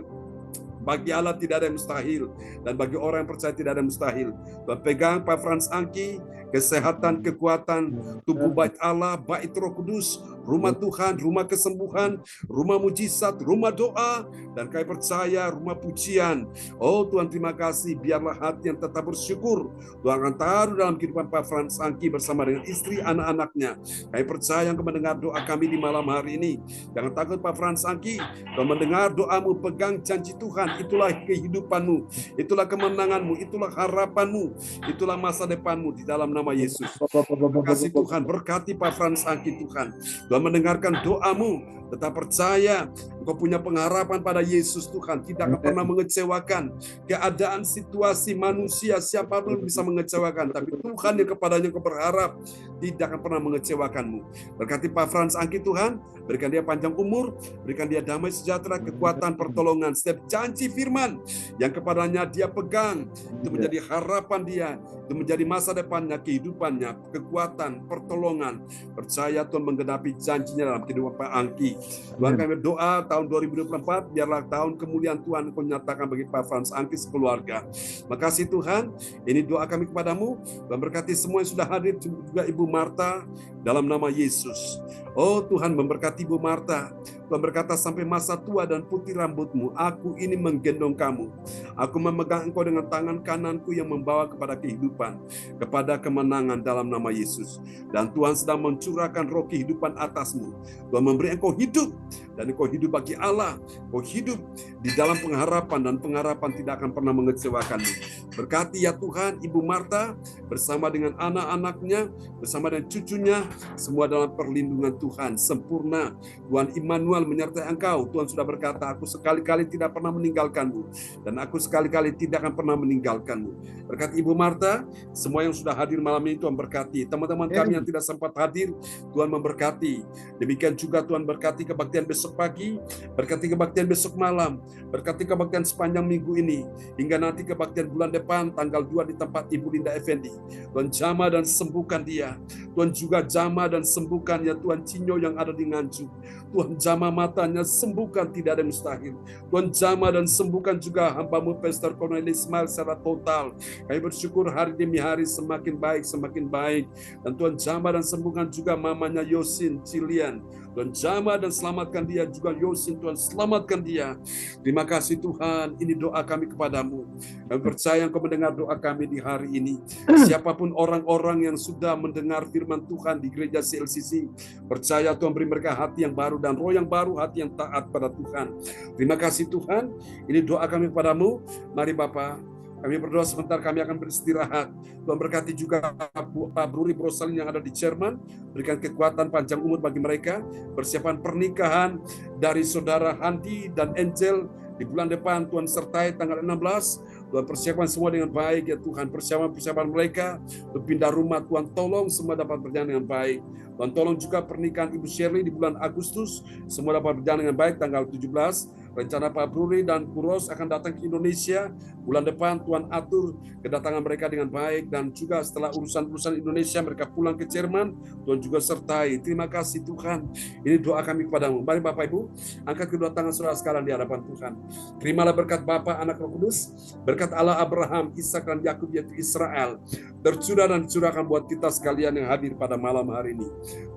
S1: Bagi Allah tidak ada yang mustahil, dan bagi orang yang percaya tidak ada yang mustahil. Tuhan pegang Pak Frans Angki, kesehatan, kekuatan, tubuh bait Allah, bait Roh Kudus, rumah Tuhan, rumah kesembuhan, rumah mujizat, rumah doa, dan kami percaya rumah pujian. Oh Tuhan, terima kasih, biarlah hati yang tetap bersyukur Tuhan akan taruh dalam kehidupan Pak Frans Angki bersama dengan istri anak-anaknya. Kami percaya Engkau mendengar doa kami di malam hari ini. Jangan takut Pak Frans Angki, Engkau mendengar doamu, pegang janji Tuhan, itulah kehidupanmu, itulah kemenanganmu, itulah harapanmu, itulah masa depanmu di dalam nama Yesus. Terima kasih Tuhan, berkati Pak Frans Angki Tuhan. Tuhan mendengarkan doamu, tetap percaya Engkau punya pengharapan pada Yesus Tuhan, tidak akan pernah mengecewakan. Keadaan situasi manusia siapapun bisa mengecewakan, tapi Tuhan yang kepadanya Engkau berharap tidak akan pernah mengecewakanmu. Berkati Pak Frans Angki Tuhan, berikan dia panjang umur, berikan dia damai sejahtera, kekuatan, pertolongan. Setiap janji firman yang kepadanya dia pegang, itu menjadi harapan dia, itu menjadi masa depannya, kehidupannya, kekuatan, pertolongan. Percaya Tuhan menggenapi janjinya dalam kehidupan Pak Angki. Tuhan, kami berdoa tahun 2024, biarlah tahun kemuliaan Tuhan Kau nyatakan bagi Pak Frans Angki sekeluarga. Makasih Tuhan, ini doa kami kepadamu. Tuhan berkati semua yang sudah hadir, juga Ibu Marta, dalam nama Yesus. Oh Tuhan, memberkati Ibu Marta. Tuhan berkata, sampai masa tua dan putih rambutmu, aku ini menggendong kamu. Aku memegang engkau dengan tangan kananku yang membawa kepada kehidupan, kepada kemenangan dalam nama Yesus. Dan Tuhan sedang mencurahkan roh kehidupan atasmu. Tuhan memberi engkau hidup, dan engkau hidup bagi Allah. Engkau hidup di dalam pengharapan, dan pengharapan tidak akan pernah mengecewakanmu. Berkati ya Tuhan, Ibu Marta bersama dengan anak-anaknya, bersama dengan cucunya, semua dalam perlindungan Tuhan sempurna. Tuhan Immanuel menyertai engkau. Tuhan sudah berkata, aku sekali-kali tidak pernah meninggalkanmu, dan aku sekali-kali tidak akan pernah meninggalkanmu. Berkati Ibu Marta, semua yang sudah hadir malam ini Tuhan berkati. Teman-teman kami yang tidak sempat hadir, Tuhan memberkati. Demikian juga Tuhan berkati kebaktian besok pagi, berkati kebaktian besok malam, berkati kebaktian sepanjang minggu ini, hingga nanti kebaktian bulan depan tanggal 2 di tempat Ibu Linda Effendi. Tuhan jamah dan sembuhkan dia. Tuhan juga jamah dan sembuhkan ya Tuhan Cinyo yang ada di Nganjuk. Tuhan jamah matanya, sembuhkan, tidak ada yang mustahil. Tuhan jamah dan sembuhkan juga hamba-Mu Pastor Cornelis Ismail secara total. Kami bersyukur hari demi hari semakin baik, semakin baik. Dan Tuhan jamah dan sembuhkan juga mamanya Yosin Cilian. Tuhan jamah dan selamatkan dia juga Yosin, Tuhan selamatkan dia. Terima kasih Tuhan, ini doa kami kepadamu. Kami percaya Engkau mendengar doa kami di hari ini. Siapapun orang-orang yang sudah mendengar firman Tuhan di gereja CLCC, percaya Tuhan beri mereka hati yang baru dan roh yang baru, hati yang taat pada Tuhan. Terima kasih Tuhan, ini doa kami kepadamu. Mari Bapa, kami berdoa sebentar, kami akan beristirahat. Tuhan berkati juga Pak Bruri Brosalin yang ada di Jerman, berikan kekuatan panjang umur bagi mereka. Persiapan pernikahan dari Saudara Handi dan Angel di bulan depan, Tuhan sertai tanggal 16. Tuhan persiapkan semua dengan baik ya Tuhan. Persiapan mereka untuk pindah rumah, Tuhan tolong semua dapat berjalan dengan baik. Tuhan tolong juga pernikahan Ibu Shirley di bulan Agustus, semua dapat berjalan dengan baik tanggal 17. Rencana Pak Bruri dan Kuros akan datang ke Indonesia bulan depan, Tuhan atur kedatangan mereka dengan baik, dan juga setelah urusan-urusan Indonesia mereka pulang ke Jerman, Tuhan juga sertai. Terima kasih Tuhan, ini doa kami kepadamu. Mari Bapak Ibu, angkat kedua tangan saudara sekarang di hadapan Tuhan. Terimalah berkat Bapa, Anak, Roh Kudus, berkat Allah Abraham, Ishak dan Yakub yaitu Israel, tercurah dan dicurahkan buat kita sekalian yang hadir pada malam hari ini.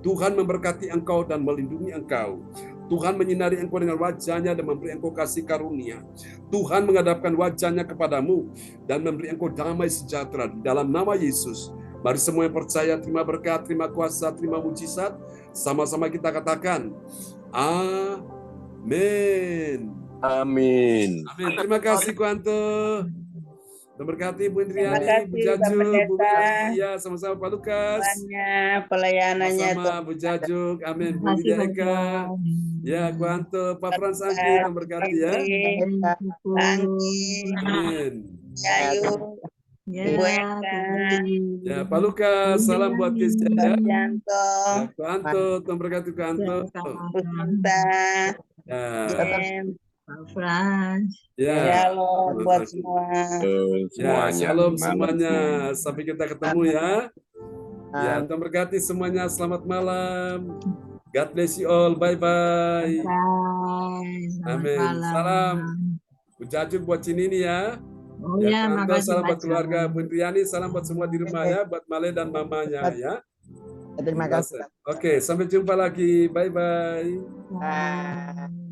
S1: Tuhan memberkati engkau dan melindungi engkau. Tuhan menyinari engkau dengan wajahnya dan memberi engkau kasih karunia. Tuhan menghadapkan wajahnya kepadamu dan memberi engkau damai sejahtera di dalam nama Yesus. Mari semua yang percaya terima berkat, terima kuasa, terima mujizat. Sama-sama kita katakan, amin.
S8: Amin.
S1: Amin. Terima kasih Kuanto. Memberkati Bu Indriani, Bu
S4: Terima kasih, Pak
S1: Jajuk, Bu
S4: Pendeta.
S1: ya, sama-sama Pak Lukas.
S4: Banyak pelayanannya
S1: Sama Bu Jajuk, amin. Bu
S6: Terima kasih,
S1: Lydia Eka, ya Kuanto, Pak Frans Angki, memberkati ya. Amin.
S4: Ayu, Ibu
S6: Ya,
S4: Eka,
S1: Ya Pak Lukas, salam buat Kesia ya.
S4: Yanto,
S1: Ya Kuanto, Tuhan berkati Kuanto.
S4: Bu Sinta,
S1: Ya,
S4: Jen,
S6: Pak Frans.
S1: ya.
S4: Shalom buat semua.
S1: Ya,
S8: Semuanya.
S1: shalom semuanya. Sampai kita ketemu ya. Ya, Tuhan berkati semuanya. Selamat malam. God bless you all. Bye-bye.
S6: Bye. Selamat
S1: Amin.
S6: malam.
S1: Salam. Bu Jajuk buat Cinini ya.
S6: Oh
S1: Ya,
S6: ya,
S1: Kanto,
S6: makasih
S1: salam
S6: Pak
S1: buat keluarga.
S6: Jon.
S1: Bu Indriani, salam buat semua di rumah ya. Buat Male dan mamanya ya.
S2: Terima kasih.
S1: Oke, sampai jumpa lagi. Bye-bye.
S2: Bye.